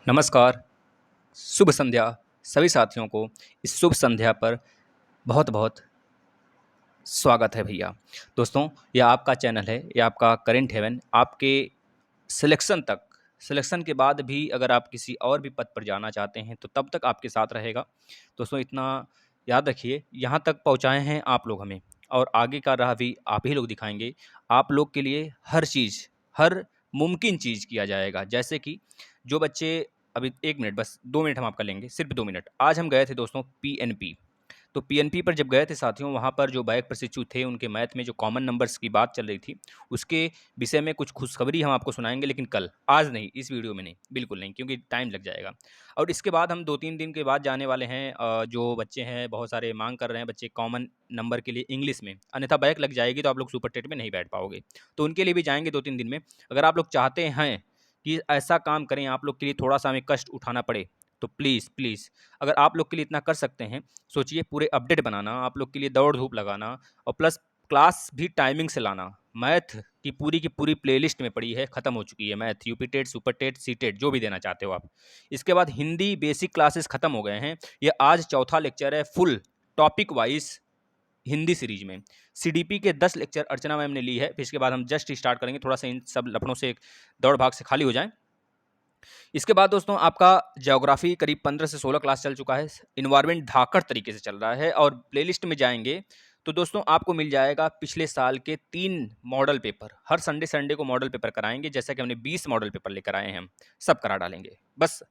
नमस्कार, शुभ संध्या सभी साथियों को इस शुभ संध्या पर बहुत-बहुत स्वागत है भैया। दोस्तों, यह आपका चैनल है, यह आपका करेंट हेवन आपके सिलेक्शन के बाद भी अगर आप किसी और भी पद पर जाना चाहते हैं, तो तब तक आपके साथ रहेगा। दोस्तों, इतना याद रखिए, यहाँ तक पहुँचाए हैं आप लोग हमें और आगे का राह भी आप ही लोग दिखाएँगे। आप लोग के लिए हर चीज़, हर मुमकिन चीज़ किया जाएगा। जैसे कि जो बच्चे अभी 1 मिनट बस 2 मिनट हम आपका लेंगे, सिर्फ 2 मिनट। आज हम गए थे दोस्तों पीएनपी। तो पीएनपी पर जब गए थे साथियों, वहाँ पर जो बाइक प्रशिक्षु थे, उनके मैथ में जो कॉमन नंबर्स की बात चल रही थी, उसके विषय में कुछ खुशखबरी हम आपको सुनाएँगे, लेकिन कल, आज नहीं, इस वीडियो में नहीं, बिल्कुल नहीं, क्योंकि टाइम लग जाएगा। और इसके बाद हम 2-3 दिन के बाद जाने वाले हैं जो बच्चे हैं, बहुत सारे माँग कर रहे हैं बच्चे कॉमन नंबर के लिए इंग्लिश में, अन्यथा बैक लग जाएगी तो आप लोग सुपर टेट में नहीं बैठ पाओगे। तो उनके लिए भी जाएँगे 2-3 दिन में। अगर आप लोग चाहते हैं कि ऐसा काम करें, आप लोग के लिए थोड़ा-सा हमें कष्ट उठाना पड़े, तो प्लीज़, प्लीज़ अगर आप लोग के लिए इतना कर सकते हैं, सोचिए पूरे अपडेट बनाना, आप लोग के लिए दौड़-धूप लगाना और प्लस क्लास भी टाइमिंग से लाना। मैथ की पूरी प्लेलिस्ट में पड़ी है, खत्म हो चुकी है math, UP TET, super TET, CTET जो भी देना चाहते हो आप। इसके बाद हिंदी बेसिक क्लासेस खत्म हो गए हैं। ये आज चौथा लेक्चर है full topic wise Hindi series में। सीडीपी के 10 लेक्चर अर्चना मैम ने ली है, फिर इसके बाद हम जस्ट स्टार्ट करेंगे, थोड़ा-सा इन सब लफड़ों से दौड़-भाग से खाली हो जाएँ। इसके बाद दोस्तों आपका ज्योग्राफी करीब 15 से 16 क्लास चल चुका है। एनवायरनमेंट धाकड़ तरीके से चल रहा है और प्लेलिस्ट में जाएँगे तो दोस्तों आपको मिल जाएगा पिछले साल के 3 मॉडल पेपर। हर संडे को मॉडल पेपर कराएँगे, जैसा कि हमने 20 मॉडल पेपर लेकर आए हैं हम, सब करा डालेंगे। बस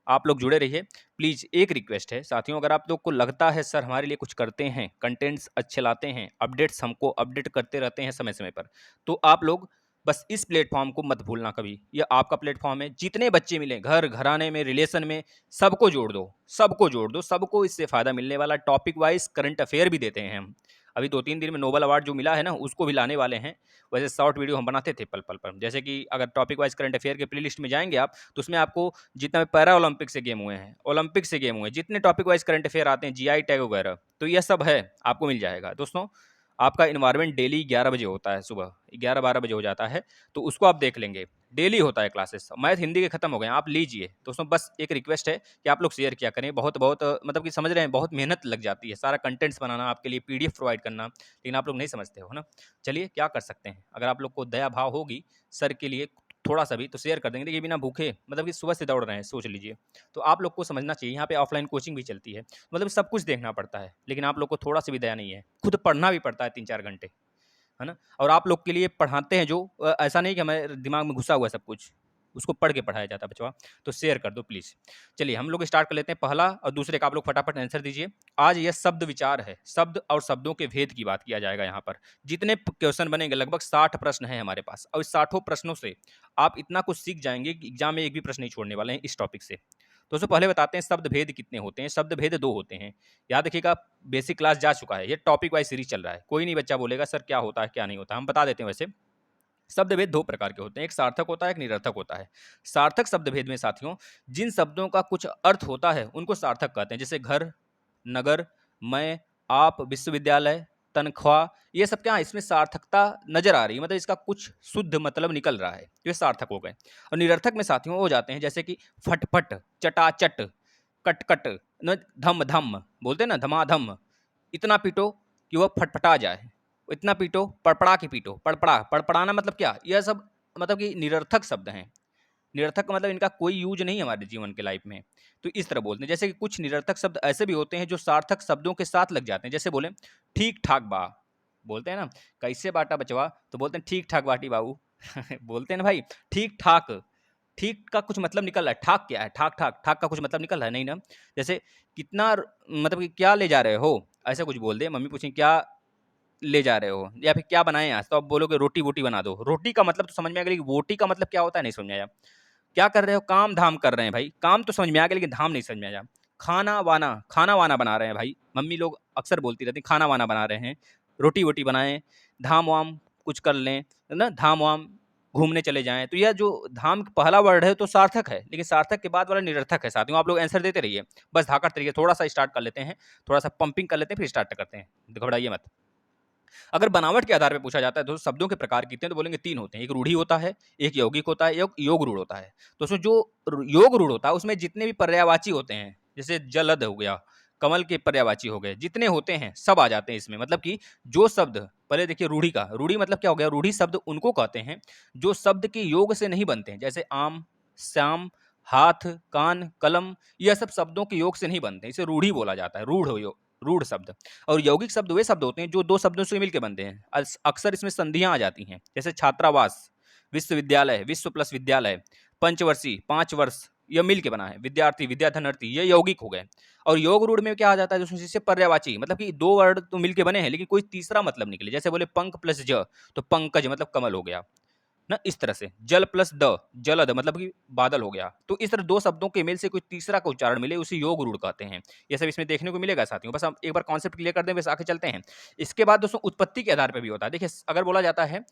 आप लोग जुड़े रहिए। प्लीज़ एक रिक्वेस्ट है साथियों, अगर आप लोग को लगता है सर हमारे लिए कुछ करते हैं, कंटेंट्स अच्छे लाते हैं, अपडेट्स हमको अपडेट करते रहते हैं समय-समय पर, तो आप लोग बस इस प्लेटफॉर्म को मत भूलना कभी। ये आपका प्लेटफॉर्म है, जितने बच्चे मिलें घर घराने में, रिलेशन में, सबको जोड़ दो, सबको जोड़ दो, सबको इससे फ़ायदा मिलने वाला। टॉपिक वाइज करंट अफेयर भी देते हैं हम। अभी 2-3 दिन में नोबल अवार्ड जो मिला है ना, उसको भी लाने वाले हैं। वैसे शॉर्ट वीडियो हम बनाते थे पल पल पर, जैसे कि अगर टॉपिक वाइज करंट अफेयर के प्ले लिस्ट में जाएंगे आप, तो उसमें आपको जितना पैरा ओलंपिक से गेम हुए हैं, ओलंपिक से गेम हुए, जितने टॉपिक वाइज करंट अफेयर आते हैं, जीआई टैग वगैरह, तो यह सब है, आपको मिल जाएगा। दोस्तों आपका इन्वायरमेंट डेली 11 बजे होता है, सुबह 11-12 बजे हो जाता है, तो उसको आप देख लेंगे। डेली होता है क्लासेस। मैथ हिंदी के खत्म हो गए हैं, आप लीजिए। दोस्तों बस एक रिक्वेस्ट है कि आप लोग शेयर किया करें। बहुत-बहुत मतलब कि समझ रहे हैं, बहुत मेहनत लग जाती है, सारा कंटेंट्स बनाना, आपके लिए पीडीएफ प्रोवाइड करना, लेकिन आप लोग नहीं समझते हो ना। चलिए क्या कर सकते हैं, अगर आप लोग को दया भाव होगी सर के लिए थोड़ा-सा भी, तो शेयर कर देंगे। देखिए बिना भूखे मतलब कि सुबह से दौड़ रहे हैं, सोच लीजिए। तो आप लोग को समझना चाहिए, यहाँ पे ऑफलाइन कोचिंग भी चलती है, मतलब सब कुछ देखना पड़ता है, लेकिन आप लोग को थोड़ा-सा भी दया नहीं है। खुद पढ़ना भी पड़ता है 3-4 घंटे, है ना? और आप लोग के लिए पढ़ाते हैं जो ऐसा नहीं कि हमारे दिमाग में घुसा हुआ है सब कुछ, उसको पढ़ के पढ़ाया जाता है बचवा। तो शेयर कर दो प्लीज़। चलिए हम लोग स्टार्ट कर लेते हैं। पहला और दूसरे का आप लोग फटाफट आंसर दीजिए। आज यह शब्द विचार है, शब्द और शब्दों के भेद की बात किया जाएगा यहाँ पर। जितने क्वेश्चन बनेंगे, लगभग 60 प्रश्न हैं हमारे पास, और इस 60 प्रश्नों से आप इतना कुछ सीख जाएंगे कि एग्जाम में एक भी प्रश्न नहीं छोड़ने वाले हैं इस टॉपिक से। दोस्तों पहले बताते हैं शब्द भेद कितने होते हैं। शब्द भेद 2 होते हैं। याद रखिएगा, बेसिक क्लास जा चुका है, ये टॉपिक वाइज सीरीज चल रहा है। कोई नहीं बच्चा बोलेगा सर क्या होता है क्या नहीं होता, हम बता देते हैं। वैसे शब्द भेद 2 प्रकार के होते हैं, एक सार्थक होता है, एक निरर्थक होता है। सार्थक शब्द भेद में साथियों, जिन शब्दों का कुछ अर्थ होता है उनको सार्थक कहते हैं, जैसे घर, नगर, मैं, आप, विश्वविद्यालय, तनख्वाह, ये सब क्या है, इसमें सार्थकता नजर आ रही है, मतलब इसका कुछ शुद्ध मतलब निकल रहा है, ये सार्थक हो गए। और निरर्थक में साथियों हो जाते हैं, जैसे कि फटफट, चटाचट, कटकट, धम धम, बोलते हैं ना धमाधम, इतना पीटो कि वह फटफटा जाए, इतना पीटो, पड़पड़ा के पीटो, पड़पड़ाना मतलब क्या, यह सब मतलब कि निरर्थक शब्द हैं। निरर्थक का मतलब इनका कोई यूज नहीं है हमारे जीवन के लाइफ में, तो इस तरह बोलते हैं। जैसे कि कुछ निरर्थक शब्द ऐसे भी होते हैं जो सार्थक शब्दों के साथ लग जाते हैं, जैसे बोले ठीक ठाक बा, बोलते हैं ना कैसे बाटा बचवा, तो बोलते हैं ठीक ठाक बाटी बाबू बोलते हैं ना भाई ठीक ठाक, ठीक का कुछ मतलब निकल रहा है, ठाक क्या है, ठाक ठाक ठाक का कुछ मतलब निकल रहा है नहीं ना। जैसे कितना मतलब कि क्या ले जा रहे हो, ऐसा कुछ बोल दे, मम्मी पूछें क्या ले जा रहे हो, या फिर क्या बनाए आज, तो आप बोलोगे रोटी वोटी बना दो। रोटी का मतलब तो समझ में आ गया, लेकिन वोटी का मतलब क्या होता है नहीं समझ में आया। क्या कर रहे हो, काम धाम कर रहे हैं भाई, काम तो समझ में आ गया लेकिन धाम नहीं समझ में आया। खाना वाना बना रहे हैं भाई, मम्मी लोग अक्सर बोलती रहती खाना वाना बना रहे हैं, रोटी वोटी बनाएं, धाम वाम कुछ कर लें, है ना, धाम वाम घूमने चले जाएं। तो यह जो धाम पहला वर्ड है तो सार्थक है, लेकिन सार्थक के बाद वाला निरर्थक है। साथियों आप लोग आंसर देते रहिए, बस धाकड़ तरीके थोड़ा सा स्टार्ट कर लेते हैं, थोड़ा सा पंपिंग कर लेते हैं, फिर स्टार्ट करते हैं, घबराइए मत। अगर बनावट के आधार पे पूछा जाता है तो शब्दों के प्रकार कितने, तो बोलेंगे 3 होते हैं। एक रूढ़ि होता है, एक यौगिक होता है, एक योग रूढ़ होता है। तो उसमें जो योग रूढ़ होता है उसमें जितने भी पर्यायवाची होते हैं, जैसे जलद हो गया, कमल के पर्यायवाची हो गए, जितने होते हैं सब आ जाते हैं इसमें। मतलब कि जो शब्द, पहले देखिए रूढ़ि का, रूढ़ि मतलब क्या हो गया, रूढ़ि शब्द उनको कहते हैं जो शब्द के योग से नहीं बनते हैं, जैसे आम, श्याम, हाथ, कान, कलम, यह सब शब्दों के योग से नहीं बनते, इसे रूढ़ि बोला जाता है, रूढ़ शब्द। और यौगिक शब्द वे शब्द होते हैं जो 2 शब्दों से मिलकर बनते हैं। अक्सर इसमें संधियां आ जाती हैं, जैसे छात्रावास, विश्वविद्यालय, विश्व प्लस विद्यालय, पंचवर्षीय, 5 वर्ष, यह मिल के बना है। विद्यार्थी, विद्याधनर्थी, ये यौगिक हो गए। और योग रूढ़ में क्या आ जाता है, जिससे पर्यायवाची, मतलब कि 2 वर्ड तो मिलके बने हैं लेकिन कोई तीसरा मतलब निकले, जैसे बोले पंख प्लस ज, तो पंकज मतलब कमल हो गया ना, इस तरह से। जल प्लस द, जलद मतलब कि बादल हो गया। तो इस तरह 2 शब्दों के मेल से कोई तीसरा का उच्चारण मिले, उसे योग रूढ़ कहते हैं। ये सब इसमें देखने को मिलेगा साथियों। बस हम एक बार कॉन्सेप्ट क्लियर कर दें, बस आगे चलते हैं। इसके बाद दोस्तों उत्पत्ति के आधार पर भी होता है। देखिए अगर बोला जाता है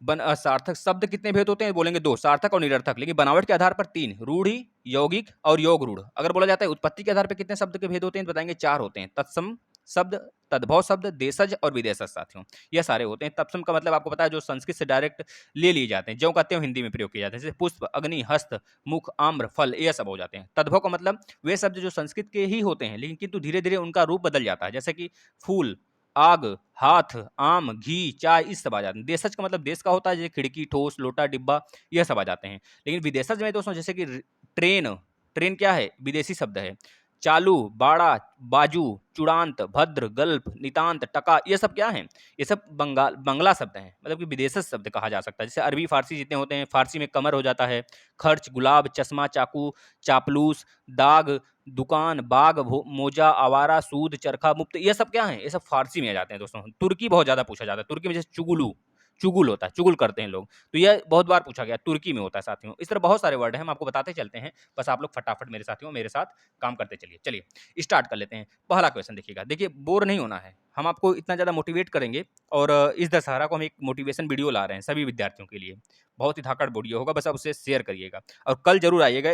सार्थक शब्द कितने भेद होते हैं, बोलेंगे 2, सार्थक और निरर्थक। लेकिन बनावट के आधार पर 3, रूढ़ि, यौगिक और योग रूढ़। अगर बोला जाता है उत्पत्ति के आधार पर कितने शब्द के भेद होते हैं, बताएंगे 4 होते हैं। तत्सम शब्द, तद्भव शब्द, देशज और विदेशज साथियों, ये सारे होते हैं। तत्सम का मतलब आपको पता है, जो संस्कृत से डायरेक्ट ले लिए जाते हैं, जो कहते हैं हिंदी में प्रयोग किए जाते हैं, जैसे पुष्प, अग्नि, हस्त, मुख, आम्र, फल, ये सब हो जाते हैं। तद्भव का मतलब वे शब्द जो संस्कृत के ही होते हैं लेकिन किंतु धीरे धीरे उनका रूप बदल जाता है, जैसे कि फूल, आग, हाथ, आम, घी, चाय, इस सब आ जाते हैं। देशज का मतलब देश का होता है, जैसे खिड़की, ठोस, लोटा, डिब्बा, यह सब आ जाते हैं। लेकिन विदेशज में दोस्तों जैसे कि ट्रेन, ट्रेन क्या है, विदेशी शब्द है। चालू, बाड़ा, बाजू, चूड़ांत, भद्र, गल्प, नितांत, टका, ये सब क्या है, ये सब बंगला शब्द हैं, मतलब कि विदेशज शब्द कहा जा सकता है। जैसे अरबी, फारसी जितने होते हैं, फारसी में कमर हो जाता है, खर्च, गुलाब, चश्मा, चाकू, चापलूस, दाग, दुकान, बाग, मोजा, आवारा, सूद, चरखा, मुफ्त, ये सब क्या है, ये सब फारसी में आ जाते हैं दोस्तों। तुर्की बहुत ज्यादा पूछा जाता है। तुर्की में जैसे चुगुलू, चुगुल होता है, चुगुल करते हैं लोग, तो यह बहुत बार पूछा गया, तुर्की में होता है साथियों। इस तरह बहुत सारे वर्ड हैं, हम आपको बताते चलते हैं, बस आप लोग फटाफट मेरे साथियों मेरे साथ काम करते चलिए। चलिए स्टार्ट कर लेते हैं। पहला क्वेश्चन देखिएगा, देखिए बोर नहीं होना है, हम आपको इतना ज़्यादा मोटिवेट करेंगे। और इस दशहरा को हम एक मोटिवेशन वीडियो ला रहे हैं सभी विद्यार्थियों के लिए, बहुत ही धाकड़ वीडियो होगा, बस आप उसे शेयर करिएगा। और कल जरूर आइएगा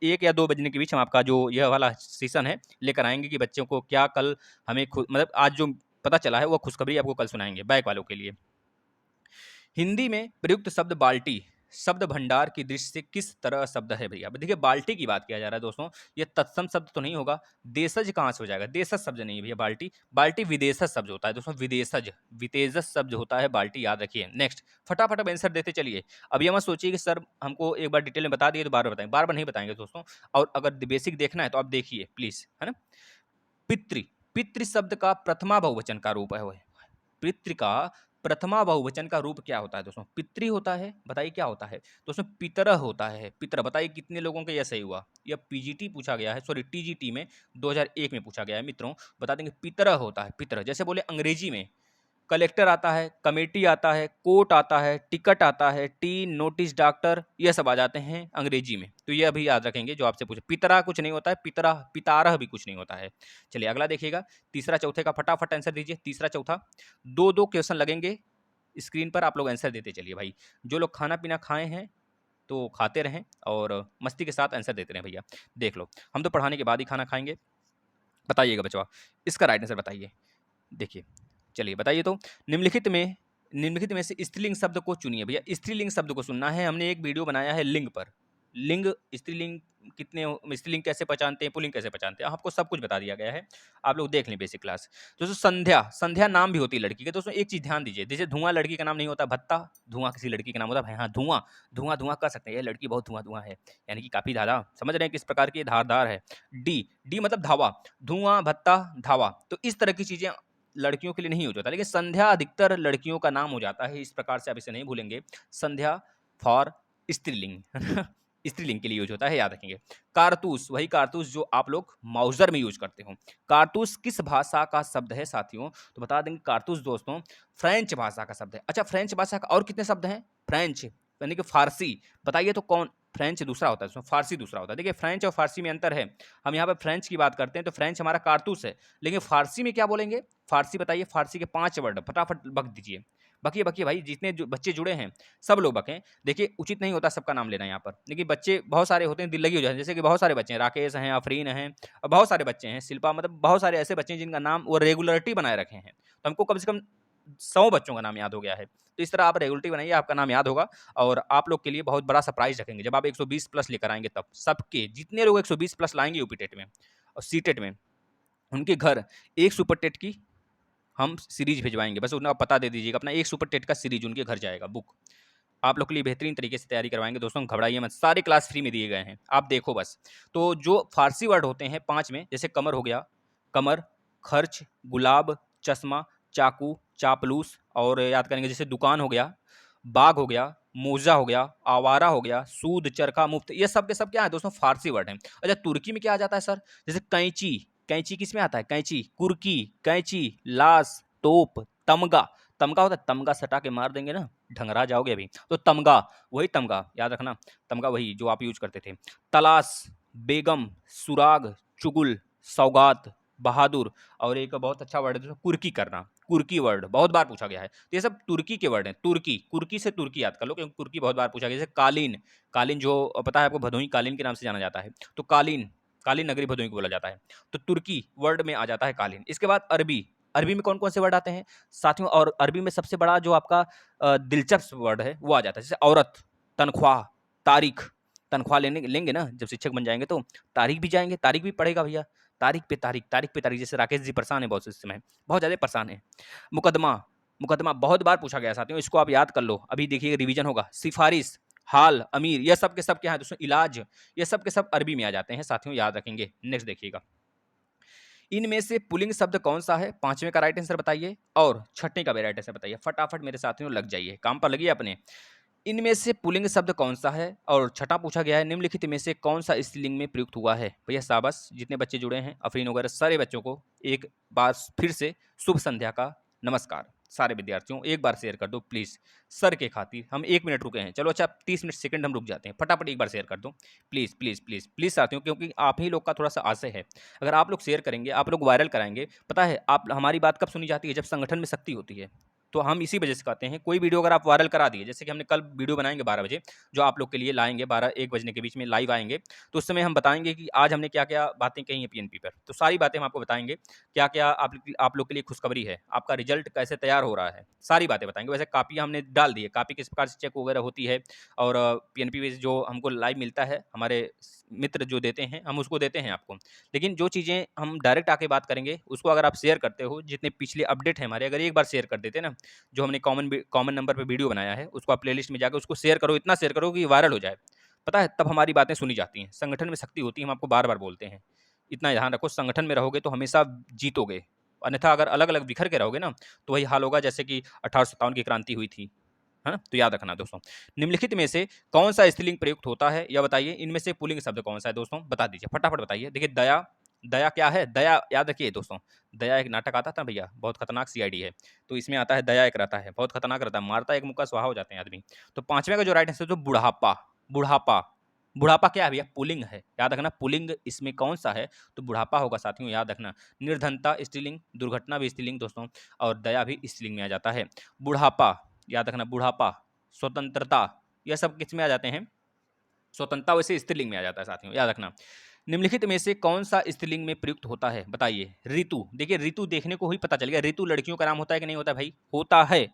1 या 2 बजने के बीच हम आपका जो यह वाला सेशन है लेकर आएंगे कि बच्चों को क्या कल हमें मतलब आज जो पता चला है वह खुशखबरी आपको कल सुनाएंगे बैक वालों के लिए। हिंदी में प्रयुक्त शब्द बाल्टी शब्द भंडार की दृष्टि से किस तरह शब्द है भैया। देखिए बाल्टी की बात किया जा रहा है दोस्तों, ये तत्सम शब्द तो नहीं होगा। देशज कहाँ से हो जाएगा, देशज शब्द नहीं है भैया बाल्टी। बाल्टी विदेशज शब्द होता है दोस्तों, विदेशज वितेजस शब्द होता है बाल्टी, याद रखिए। नेक्स्ट फटाफट अब आंसर देते चलिए। अब ये मत सोचिए कि सर हमको एक बार डिटेल में बता दिए तो बार बार बताएंगे, बार बार नहीं बताएंगे दोस्तों। और अगर बेसिक देखना है तो आप देखिए प्लीज, है ना। पितृ, पितृ शब्द का प्रथमा बहुवचन का रूप है, पितृ का प्रथमा बहुवचन का रूप क्या होता है दोस्तों, पितृ होता है। बताइए क्या होता है दोस्तों, पितरह होता है। पितर, बताइए कितने लोगों का यह सही हुआ। यह पीजीटी पूछा गया है, सॉरी टीजीटी में 2001 में पूछा गया है मित्रों, बता देंगे पितरह होता है। पितरह जैसे बोले अंग्रेजी में कलेक्टर आता है, कमेटी आता है, कोर्ट आता है, टिकट आता है, टी, नोटिस, डॉक्टर, ये सब आ जाते हैं अंग्रेजी में। तो ये अभी याद रखेंगे जो आपसे पूछे। पितरा कुछ नहीं होता है, पितरा पितारह भी कुछ नहीं होता है। चलिए अगला देखिएगा, तीसरा चौथे का फटाफट आंसर दीजिए। तीसरा चौथा 2-2 क्वेश्चन लगेंगे स्क्रीन पर, आप लोग आंसर देते चलिए भाई। जो लोग खाना पीना खाए हैं तो खाते रहें और मस्ती के साथ आंसर देते रहें भैया। देख लो हम तो पढ़ाने के बाद ही खाना खाएंगे। बताइएगा बचवा, इसका राइट आंसर बताइए। देखिए चलिए बताइए तो, निम्नलिखित में से स्त्रीलिंग शब्द को चुनिए भैया। स्त्रीलिंग शब्द को सुनना है, हमने एक वीडियो बनाया है लिंग पर, लिंग स्त्रीलिंग कितने, स्त्रीलिंग कैसे पहचानते हैं, पुल्लिंग कैसे पहचानते हैं, आपको सब कुछ बता दिया गया है, आप लोग देख लें बेसिक क्लास। दोस्तों संध्या, संध्या नाम भी होती है लड़की के। दोस्तों एक चीज ध्यान दीजिए, जैसे धुआं लड़की का नाम नहीं होता, भत्ता धुआं किसी लड़की का नाम होता है। हाँ धुआं, धुआं धुआं कर सकते हैं, ये लड़की बहुत धुआं धुआं है, यानी कि काफी ज्यादा, समझ रहे हैं किस प्रकार की धारदार है। डी, डी मतलब धावा, धुआं, भत्ता, धावा, तो इस तरह की चीजें लड़कियों के लिए नहीं हो जाता, लेकिन संध्या अधिकतर लड़कियों का नाम हो जाता है। इस प्रकार से आप इसे नहीं भूलेंगे, संध्या फॉर स्त्रीलिंग, स्त्रीलिंग के लिए यूज होता है, याद रखेंगे। कारतूस, वही कारतूस जो आप लोग माउजर में यूज करते हो। कारतूस किस भाषा का शब्द है साथियों, तो बता देंगे कारतूस दोस्तों फ्रेंच भाषा का शब्द है। अच्छा फ्रेंच भाषा का और कितने शब्द हैं, फ्रेंच यानी कि फारसी, बताइए तो कौन, फ्रेंच दूसरा होता है उसमें, फारसी दूसरा होता है। देखिए फ्रेंच और फारसी में अंतर है, हम यहाँ पे फ्रेंच की बात करते हैं तो फ्रेंच हमारा कारतूस है, लेकिन फारसी में क्या बोलेंगे, फारसी बताइए, फारसी के 5 वर्ड फटाफट बक दीजिए। बकिए बकिए भाई, जितने जो बच्चे जुड़े हैं सब लोग बकें। देखिए उचित नहीं होता सबका नाम लेना यहाँ पर, लेकिन बच्चे बहुत सारे होते हैं, दिल लगी हो जाते हैं, जैसे कि बहुत सारे बच्चे हैं, राकेश हैं, आफरीन हैं, और बहुत सारे बच्चे हैं, शिल्पा, मतलब बहुत सारे ऐसे बच्चे हैं जिनका नाम वो रेगुलरिटी बनाए रखे हैं। तो हमको कम से कम 100 बच्चों का नाम याद हो गया है। तो इस तरह आप रेगुलरिटी बनाइए, आपका नाम याद होगा और आप लोग के लिए बहुत बड़ा सरप्राइज़ रखेंगे। जब आप 120 प्लस लेकर आएँगे तब, सबके जितने लोग 120 प्लस लाएँगे यूपी टेट में और सीटेट में, उनके घर एक सुपर टेट की हम सीरीज़ भिजवाएँगे। बस उन्हें आप पता दे दीजिएगा अपना, एक सुपर टेट का सीरीज़ उनके घर जाएगा, बुक। आप लोग के लिए बेहतरीन तरीके से तैयारी करवाएँगे दोस्तों, घबराइए मत, सारे क्लास फ्री में दिए गए हैं, आप देखो बस। तो जो फ़ारसी वर्ड होते हैं 5 में, जैसे कमर हो गया, कमर, खर्च, गुलाब, चश्मा, चाकू, चापलूस और याद करेंगे जैसे दुकान हो गया, बाग हो गया, मोजा हो गया, आवारा हो गया, सूद, चरखा, मुफ्त, ये सब के सब क्या है दोस्तों, फ़ारसी वर्ड हैं। अच्छा, तुर्की में क्या आ जाता है सर? जैसे कैंची, कैंची किस में आता है? कैंची, कुर्की, कैंची, लाश, तोप, तमगा, तमगा होता है, तमगा सटा के मार देंगे ना, ढंगरा जाओगे अभी। तो तमगा, वही तमगा, याद रखना, तमगा वही जो आप यूज़ करते थे। तलाश, बेगम, सुराग, चुगल, सौगात, बहादुर और एक बहुत अच्छा वर्ड है कुर्की करना, कुर्की वर्ड बहुत बार पूछा गया है। तो ये सब तुर्की के वर्ड हैं, तुर्की, कुर्की से तुर्की याद कर लो क्योंकि तुर्की बहुत बार पूछा गया। जैसे कालीन, कालीन जो पता है आपको भदोही कालीन के नाम से जाना जाता है, तो कालीन, कालीन नगरी भदोही को बोला जाता है। तो तुर्की वर्ड में आ जाता है कालीन। इसके बाद अरबी, अरबी में कौन-कौन से वर्ड आते हैं साथियों? और अरबी में सबसे बड़ा जो आपका दिलचस्प वर्ड है वो आ जाता है, जैसे औरत, तनख्वाह, तारीख, तनख्वाह लेने लेंगे ना जब शिक्षक बन जाएँगे तो तारीख भी जाएँगे, तारीख भी पढ़ेगा भैया, तारीख पे तारीख, तारीख पे तारीख, जैसे राकेश जी परेशान हैं बहुत इस समय, बहुत ज़्यादा परेशान हैं। मुकदमा, मुकदमा बहुत बार पूछा गया है साथियों, इसको आप याद कर लो, अभी देखिए रिवीजन होगा। सिफारिश, हाल, अमीर, ये सब के सब क्या है दोस्तों? इलाज, ये सब के सब अरबी में आ जाते हैं साथियों, याद रखेंगे। नेक्स्ट देखिएगा, इनमें से पुल्लिंग शब्द कौन-सा है? 5वें का राइट आंसर बताइए और 6ठे का भी राइट आंसर बताइए। फटाफट मेरे साथियों लग जाइए, काम पर लगिए अपने। इनमें से पुल्लिंग शब्द कौन-सा है? और छठा पूछा गया है, निम्नलिखित में से कौन-सा स्त्रीलिंग में प्रयुक्त हुआ है? भैया शाबाश, जितने बच्चे जुड़े हैं, अफ़रीन वगैरह सारे बच्चों को एक बार फिर से शुभ संध्या का नमस्कार। सारे विद्यार्थियों एक बार शेयर कर दो प्लीज़, सर के खातिर। हम 1 मिनट रुके हैं, चलो अच्छा 30 मिनट सेकंड हम रुक जाते हैं। फटाफट एक बार शेयर कर दो प्लीज़, प्लीज़, प्लीज़, प्लीज़ साथियों, क्योंकि आप ही लोग का थोड़ा-सा आशय है। अगर आप लोग शेयर करेंगे, आप लोग वायरल कराएँगे, पता है आप हमारी बात कब सुनी जाती है? जब संगठन में शक्ति होती है। तो हम इसी वजह से कहते हैं, कोई वीडियो अगर आप वायरल करा दिए, जैसे कि हमने कल वीडियो बनाएँगे 12 बजे, जो आप लोग के लिए लाएँगे 12-1 बजने के बीच में लाइव आएँगे, तो उस समय हम बताएँगे कि आज हमने क्या-क्या बातें कही हैं पीएनपी पर। तो सारी बातें हम आपको बताएँगे, क्या-क्या आप लोग के लिए खुशखबरी है, आपका रिजल्ट कैसे तैयार हो रहा है, सारी बातें बताएँगे। वैसे कॉपियाँ हमने डाल दी है, कॉपी किस प्रकार से चेक वगैरह होती है और पीएनपी बेस जो हमको लाइव मिलता है, हमारे मित्र जो देते हैं, हम उसको देते हैं आपको। लेकिन जो चीज़ें हम डायरेक्ट आके बात करेंगे, उसको अगर आप शेयर करते हो, जितने पिछले अपडेट हैं हमारे, अगर एक बार शेयर कर देते ना, जो हमने कॉमन नंबर पे वीडियो बनाया है, उसको आप प्लेलिस्ट में जाकर उसको शेयर करो, इतना शेयर करो कि वायरल हो जाए। पता है तब हमारी बातें सुनी जाती हैं। संगठन में शक्ति होती है, हम आपको बार-बार बोलते हैं। इतना ध्यान रखो, संगठन में रहोगे तो हमेशा जीतोगे। अन्यथा अगर अलग-अलग बिखर के रहोगे ना, तो वही हाल होगा जैसे कि 1857 की क्रांति हुई थी। है ना? तो याद रखना दोस्तों। निम्नलिखित में से कौन-सा स्त्रीलिंग प्रयुक्त होता है, यह बताइए। इनमें से पुल्लिंग शब्द कौन-सा है दोस्तों? बता दीजिए, फटाफट बताइए। देखिए दया, दया क्या है? दया याद रखिए दोस्तों, दया एक नाटक आता था भैया, बहुत खतरनाक सीआईडी है। तो इसमें आता है दया एक रहता है, बहुत खतरनाक रहता है, मारता है एक मुक्का स्वाहा हो जाते हैं आदमी। तो 5वें का जो राइट आंसर है तो बुढ़ापा, बुढ़ापा, बुढ़ापा क्या है भैया? पुल्लिंग है, याद रखना पुल्लिंग इसमें कौन-सा है? तो बुढ़ापा होगा साथियों, याद रखना। निर्धनता स्त्रीलिंग, दुर्घटना भी स्त्रीलिंग दोस्तों और दया भी स्त्रीलिंग में आ जाता है। बुढ़ापा, याद रखना बुढ़ापा, स्वतंत्रता, यह सब किस में आ जाते हैं? स्वतंत्रता वैसे स्त्रीलिंग में आ जाता है साथियों, याद रखना। निम्नलिखित में से कौन-सा स्त्रीलिंग में प्रयुक्त होता है? बताइए। ऋतु, देखिए ऋतु देखने को ही पता चल गया, ऋतु लड़कियों का नाम होता है कि नहीं होता है भाई? होता है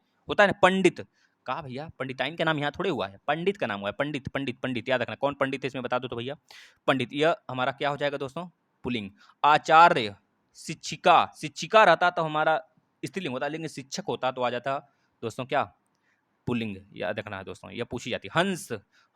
ना। पंडित, कहा भैया पंडिताइन का नाम यहाँ थोड़े हुआ है, पंडित का नाम हुआ है, पंडित, पंडित, पंडित, याद रखना। कौन पंडित है इसमें बता दो तो भैया? पंडित, यह हमारा क्या हो जाएगा दोस्तों? पुल्लिंग। आचार्य, शिक्षिका, शिक्षिका रहता तो हमारा स्त्रीलिंग होता, लेकिन शिक्षक होता तो आ जाता दोस्तों क्या? पुल्लिंग, याद रखना है दोस्तों, यह पूछी जाती है। हंस,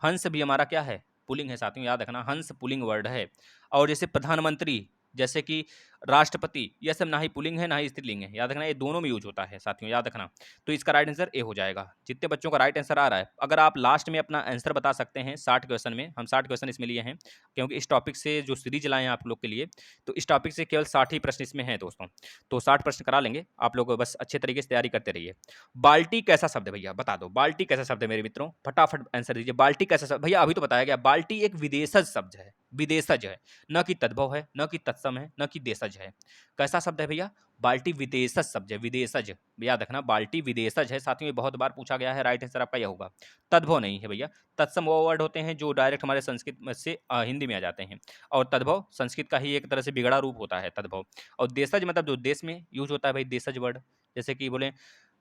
हंस भी हमारा क्या है? पुल्लिंग है साथियों, याद रखना। हंस पुल्लिंग वर्ड है। और जैसे प्रधानमंत्री, जैसे कि राष्ट्रपति, यह सब ना ही पुल्लिंग है ना ही स्त्रीलिंग है, याद रखना। ये दोनों में यूज होता है साथियों, याद रखना। तो इसका राइट आंसर ए हो जाएगा। जितने बच्चों का राइट आंसर आ रहा है, अगर आप लास्ट में अपना आंसर बता सकते हैं 60 क्वेश्चन में, हम 60 क्वेश्चन इसमें लिए हैं क्योंकि इस टॉपिक से जो सीरीज लाए हैं आप लोग के लिए, तो इस टॉपिक से केवल 60 ही प्रश्न इसमें हैं दोस्तों। तो 60 प्रश्न करा लेंगे, आप लोग बस अच्छे तरीके से तैयारी करते रहिए। बाल्टी कैसा शब्द है भैया? बता दो, बाल्टी कैसा शब्द है मेरे मित्रों? फटाफट आंसर दीजिए। बाल्टी कैसा शब्द भैया? अभी तो बताया गया, बाल्टी एक विदेशज शब्द है, विदेशज है, न कि तद्भव है, न कि तत्सम है, न कि देशज है। कैसा शब्द है भैया? बाल्टी विदेशज शब्द है, विदेशज। याद रखना, बाल्टी विदेशज है। साथियों ये बहुत बार पूछा गया है, राइट आंसर आपका यह होगा। तद्भव नहीं है भैया। तत्सम वो वर्ड होते हैं जो डायरेक्ट हमारे संस्कृत में से हिंदी में आ जाते हैं, और तद्भव संस्कृत का ही एक तरह से बिगड़ा रूप होता है तद्भव। और देशज मतलब जो देश में यूज होता है भाई, देशज वर्ड। जैसे कि बोले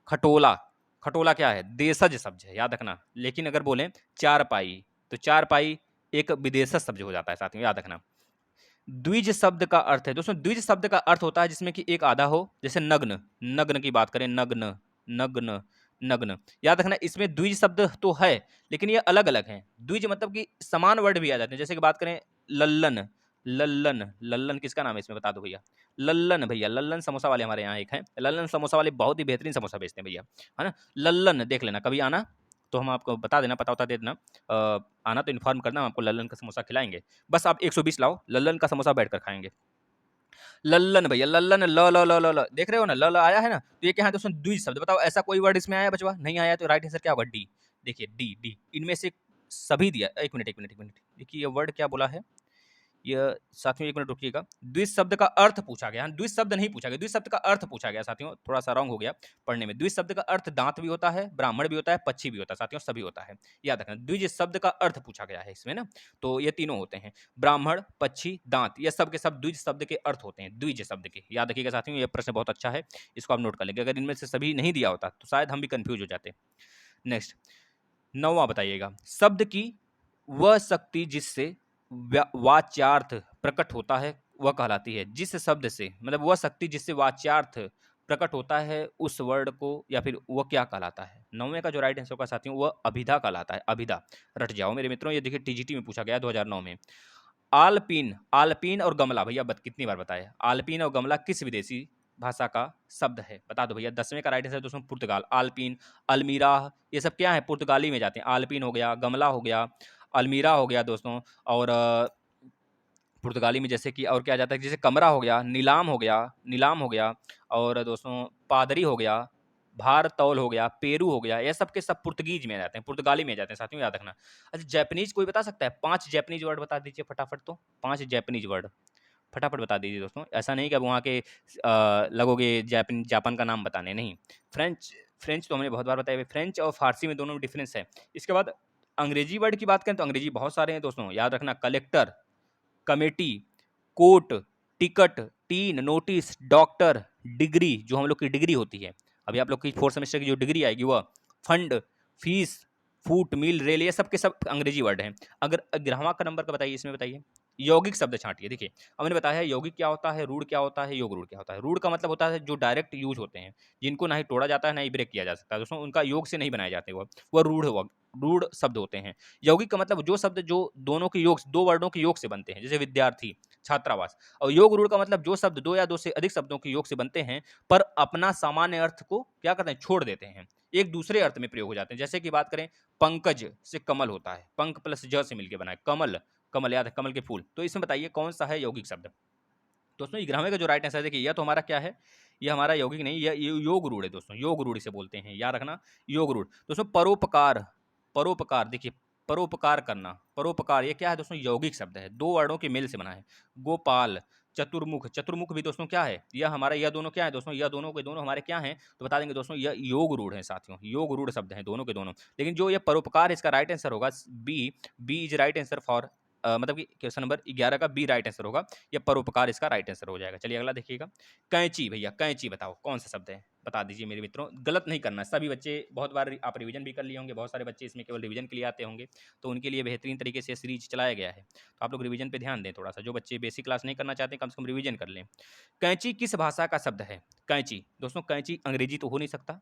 खटोला, खटोला क्या है? देशज शब्द है, याद रखना। लेकिन अगर बोले चारपाई, तो चारपाई एक विदेशज शब्द हो जाता है, साथियों याद रखना। द्विज शब्द का अर्थ है दोस्तों, द्विज शब्द का अर्थ होता है जिसमें कि एक आधा हो, जैसे नग्न, नग्न की बात करें, नग्न, नग्न, नग्न। याद रखना, इसमें द्विज शब्द तो है लेकिन ये अलग अलग हैं। द्विज मतलब कि समान वर्ड भी आ जाते हैं, जैसे कि बात करें लल्लन, लल्लन, लल्लन किसका नाम है इसमें बता दो भैया? लल्लन भैया, लल्लन समोसा वाले हमारे यहाँ एक हैं, लल्लन समोसा वाले बहुत ही बेहतरीन समोसा बेचते हैं भैया, है ना। लल्लन देख लेना, कभी आना तो हम आपको बता देना, पता होता दे देना। आना तो इन्फॉर्म करना, हम आपको लल्लन का समोसा खिलाएंगे। बस आप 120 लाओ, लल्लन का समोसा बैठ कर खाएंगे। लल्लन भैया, लल्लन, ल ल ल ल ल, देख रहे हो ना, ल ल आया है ना, तो ये क्या है दोस्तों? द्विज शब्द। बताओ ऐसा कोई वर्ड इसमें आया बचवा? नहीं आया, तो राइट आंसर क्या होगा? डी। देखिए डी, डी इनमें से सभी दिया। एक मिनट एक मिनट एक मिनट, देखिए ये वर्ड क्या बोला है, ये साथियों एक मिनट रुकिएगा। द्विज शब्द का अर्थ पूछा गया, द्विज शब्द नहीं पूछा गया, द्विज शब्द का अर्थ पूछा गया साथियों, थोड़ा सा रॉन्ग हो गया पढ़ने में। द्विज शब्द का अर्थ दांत भी होता है, ब्राह्मण भी होता है, पक्षी भी होता है साथियों, सभी होता है, याद रखना। द्विज शब्द का अर्थ पूछा गया है इसमें ना, तो ये तीनों होते हैं, ब्राह्मण, पक्षी, दांत, ये सब के सब द्विज शब्द के अर्थ होते हैं, द्विज शब्द के। याद रखिएगा साथियों, ये प्रश्न बहुत अच्छा है, इसको आप नोट कर लेंगे। अगर इनमें से सभी नहीं दिया होता तो शायद हम भी कंफ्यूज हो जाते। नेक्स्ट 9वां बताइएगा, शब्द की वह शक्ति जिससे वाच्यार्थ प्रकट होता है वह कहलाती है। जिस शब्द से, मतलब वह शक्ति जिससे वाच्यार्थ प्रकट होता है उस वर्ड को, या फिर वह क्या कहलाता है? 9वें का जो राइट आंसर का साथियों, वह अभिधा कहलाता है, अभिधा। रट जाओ मेरे मित्रों, ये देखिए टीजीटी में पूछा गया 2009 में। आलपीन, आलपीन और गमला, भैया कितनी बार बताया, आलपीन और गमला किस विदेशी भाषा का शब्द है? बता दो भैया। 10वें का राइट आंसर दोस्तों पुर्तगाल। आलपीन, अल्मीरा, ये सब क्या है? पुर्तगाली में जाते हैं। आलपीन हो गया, गमला हो गया, अल्मीरा हो गया दोस्तों, और पुर्तगाली में जैसे कि और क्या जाता है, जैसे कमरा हो गया, नीलाम हो गया, नीलाम हो गया, और दोस्तों पादरी हो गया, भार तौल हो गया, पेरू हो गया, ये सब के सब पुर्तगीज में जाते हैं, पुर्तगाली में जाते हैं साथियों, याद रखना। अच्छा जापानीज कोई बता सकता है? 5 जापानीज वर्ड बता दीजिए फटाफट, तो 5 जापानीज वर्ड फटाफट बता दीजिए दोस्तों। ऐसा नहीं कि अब वहाँ के लगोगे जापान का नाम बताने, नहीं। फ्रेंच, फ्रेंच तो हमने बहुत बार बताया, फ्रेंच और फारसी में दोनों में डिफरेंस है। इसके बाद अंग्रेजी वर्ड की बात करें तो अंग्रेजी बहुत सारे हैं दोस्तों, याद रखना। Collector, committee, court, ticket, tin, notice, doctor, degree, जो हम लोग की डिग्री होती है, अभी आप लोग की 4th सेमेस्टर की जो डिग्री आएगी वह, फंड, फीस, फूट, मील, रेल, ये सब के सब अंग्रेजी वर्ड हैं। अगर 11वां का नंबर का बताइए, इसमें बताइए यौगिक शब्द छांटिए। देखिए हमने बताया है यौगिक क्या होता है, रूढ़ क्या होता है, योग रूढ़ क्या होता है। रूढ़ का मतलब होता है जो डायरेक्ट यूज होते हैं, जिनको ना ही तोड़ा जाता है ना ही ब्रेक किया जा सकता है दोस्तों, उनका योग से नहीं बनाए जाते, वह रूढ़ शब्द होते हैं। यौगिक का मतलब जो शब्द जो दोनों के योग, दो वर्डों के योग से बनते हैं, जैसे विद्यार्थी, छात्रावास। और योग रूढ़ का मतलब जो शब्द 2 या 2 से अधिक शब्दों के योग से बनते हैं, पर अपना सामान्य अर्थ को क्या करते हैं, छोड़ देते हैं, एक दूसरे अर्थ में प्रयोग हो जाते हैं। जैसे कि बात करें पंकज से कमल होता है, पंक प्लस ज से मिलकर बना है कमल, कमल याद है, कमल के फूल। तो इसमें बताइए कौन सा है यौगिक शब्द? दोस्तों 11वें का जो राइट आंसर देखिए, यह तो हमारा क्या है, यह हमारा यौगिक नहीं, यह योग रूढ़ है दोस्तों, योग रूढ़ से बोलते हैं, याद रखना, योग रूढ़। दोस्तों परोपकार, परोपकार देखिए, परोपकार करना, परोपकार ये क्या है दोस्तों? यौगिक शब्द है, 2 वर्डों के मेल से बना है। गोपाल, चतुर्मुख, चतुर्मुख भी दोस्तों क्या है, यह हमारा, यह दोनों क्या है दोस्तों, यह दोनों के दोनों हमारे क्या हैं, तो बता देंगे दोस्तों, यह योग रूढ़ है साथियों, योग रूढ़ शब्द हैं दोनों के दोनों। लेकिन जो ये परोपकार, इसका राइट आंसर होगा B, B is right answer for, मतलब कि क्वेश्चन नंबर 11 का बी राइट आंसर होगा, ये परोपकार इसका राइट आंसर हो जाएगा। चलिए अगला देखिएगा, कैंची, भैया कैंची बताओ कौन सा शब्द है, बता दीजिए मेरे मित्रों। गलत नहीं करना, सभी बच्चे बहुत बार आप रिवीजन भी कर लिए होंगे, बहुत सारे बच्चे इसमें केवल रिवीजन के लिए आते होंगे, तो उनके लिए बेहतरीन तरीके से सीरीज चलाया गया है, तो आप लोग रिवीजन पे ध्यान दें थोड़ा सा। जो बच्चे बेसिक क्लास नहीं करना चाहते कम से कम रिवीजन कर लें। कैंची किस भाषा का शब्द है? कैंची दोस्तों, कैंची अंग्रेजी तो हो नहीं सकता,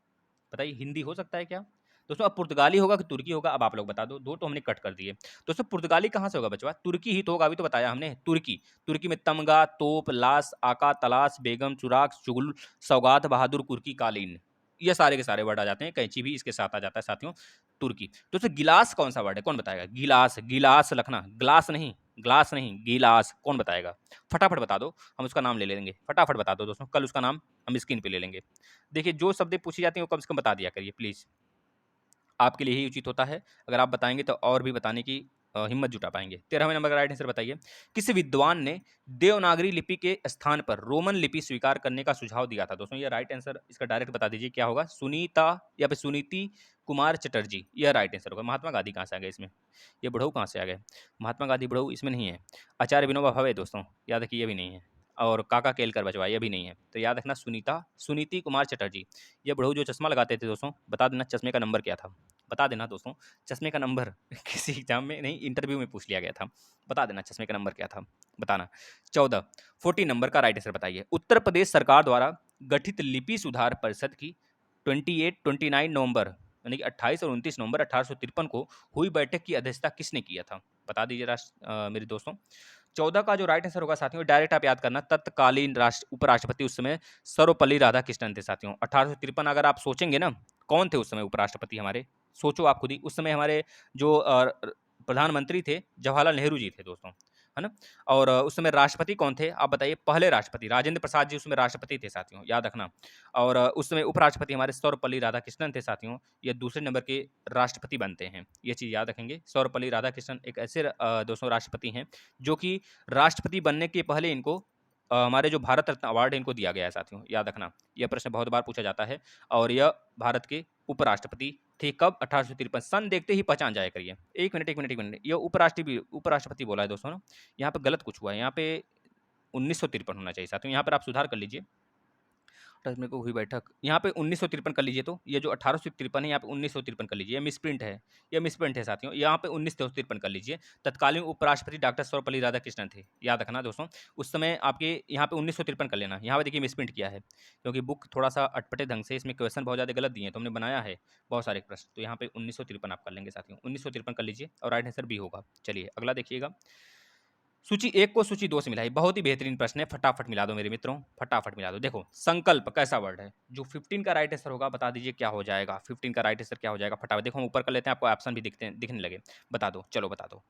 बताइए हिंदी हो सकता है क्या दोस्तों? अब पुर्तगाली होगा कि तुर्की होगा, अब आप लोग बता दो, दो तो हमने कट कर दिए दोस्तों। पुर्तगाली कहाँ से होगा बचवा? तुर्की ही तो होगा, अभी तो बताया हमने तुर्की। तुर्की में तमगा, तोप, लाश, आका, तलाश, बेगम, चुराग, चुगल, सौगात, बहादुर, कुर्की, कालीन, ये सारे के सारे वर्ड आ जाते हैं, कैंची भी इसके साथ आ जाता है साथियों, तुर्की। दोस्तों गिलास कौन सा वर्ड है, कौन बताएगा? गिलास, गिलास लिखना, ग्लास नहीं, ग्लास नहीं, गिलास, कौन बताएगा? फटाफट बता दो, हम उसका नाम ले लेंगे, फटाफट बता दो दोस्तों, कल उसका नाम हम स्क्रीन पे ले लेंगे। देखिए जो शब्द पूछी जाती है वो कम से कम बता दिया करिए प्लीज़, आपके लिए ही उचित होता है। अगर आप बताएंगे तो और भी बताने की हिम्मत जुटा पाएंगे। 13वें नंबर का राइट आंसर बताइए, किस विद्वान ने देवनागरी लिपि के स्थान पर रोमन लिपि स्वीकार करने का सुझाव दिया था? दोस्तों ये राइट आंसर इसका डायरेक्ट बता दीजिए क्या होगा, सुनीता या फिर सुनीति कुमार चटर्जी, यह राइट आंसर होगा। महात्मा गांधी कहाँ से आ गए इसमें, ये बुढ़ऊ कहाँ से आ गए, महात्मा गांधी बुढ़ऊ इसमें नहीं है। आचार्य विनोबा भावे दोस्तों याद रखिए ये भी नहीं है, और काका केलकर बचवा ये भी नहीं है। तो याद रखना सुनीति कुमार चटर्जी, ये बुढ़ऊ जो चश्मा लगाते थे दोस्तों, बता देना चश्मे का नंबर क्या था, बता देना दोस्तों चश्मे का नंबर किसी एग्जाम में नहीं इंटरव्यू में पूछ लिया गया था, बता देना चश्मे का नंबर क्या था, बताना। 14 नंबर का राइट आंसर बताइए, उत्तर प्रदेश सरकार द्वारा गठित लिपि सुधार परिषद की 29 नवंबर यानी कि 28 और 29 नवंबर 1853 को हुई बैठक की अध्यक्षता किसने किया था? बता दीजिए मेरे दोस्तों। 14 का जो राइट आंसर होगा साथियों, डायरेक्ट आप याद करना, तत्कालीन उपराष्ट्रपति उस समय सर्वपल्ली राधाकृष्णन थे साथियों। 1853 अगर आप सोचेंगे ना, कौन थे उस समय उपराष्ट्रपति हमारे, सोचो आप खुद ही। उस समय हमारे जो प्रधानमंत्री थे जवाहरलाल नेहरू जी थे दोस्तों, है ना। और उस समय राष्ट्रपति कौन थे आप बताइए? पहले राष्ट्रपति राजेंद्र प्रसाद जी उस समय राष्ट्रपति थे साथियों, याद रखना। और उस समय उपराष्ट्रपति हमारे सर्वपल्ली राधाकृष्णन थे साथियों, ये दूसरे नंबर के राष्ट्रपति बनते हैं, ये चीज़ याद रखेंगे। सर्वपल्ली राधाकृष्णन एक ऐसे दोस्तों राष्ट्रपति हैं जो कि राष्ट्रपति बनने के पहले इनको हमारे जो भारत रत्न अवार्ड है इनको दिया गया है साथियों, याद रखना। यह प्रश्न बहुत बार पूछा जाता है, और यह भारत के उपराष्ट्रपति थे कब? 1853। सन देखते ही पहचान जाया करिए। एक मिनट, ये उपराष्ट्रपति बोला है दोस्तों ना, यहाँ पे गलत कुछ हुआ है, यहाँ पे 1953 होना चाहिए साथियों, यहाँ पर आप सुधार कर लीजिए। मेरे को हुई बैठक, यहाँ पे 1953 कर लीजिए, तो ये जो 1853 है यहाँ पे 1953 कर लीजिए, ये मिसप्रिंट है साथियों, यहाँ पे 1953 कर लीजिए। तत्कालीन उपराष्ट्रपति डॉक्टर सर्वपल्ली राधाकृष्णन थे, याद रखना दोस्तों। उस समय आपके यहाँ पे 1953 कर लेना, यहाँ पे देखिए मिसप्रिंट किया है, क्योंकि बुक थोड़ा सा अटपटे ढंग से, इसमें क्वेश्चन बहुत ज़्यादा गलत दिए हैं, तो हमने बनाया है बहुत सारे प्रश्न, तो यहाँ पे 1953 आप कर लेंगे साथियों, 1953 कर लीजिए और राइट आंसर बी होगा। चलिए अगला देखिएगा, सूची 1 को सूची 2 से मिलाइए। बहुत ही बेहतरीन प्रश्न है, फटाफट मिला दो मेरे मित्रों, फटाफट मिला दो। देखो संकल्प कैसा वर्ड है, जो 15 का राइट आंसर होगा बता दीजिए क्या हो जाएगा, 15 का राइट आंसर क्या हो जाएगा फटाफट। देखो हम ऊपर कर लेते हैं, आपको ऑप्शन भी दिखने लगे, बता दो, चलो बता दो।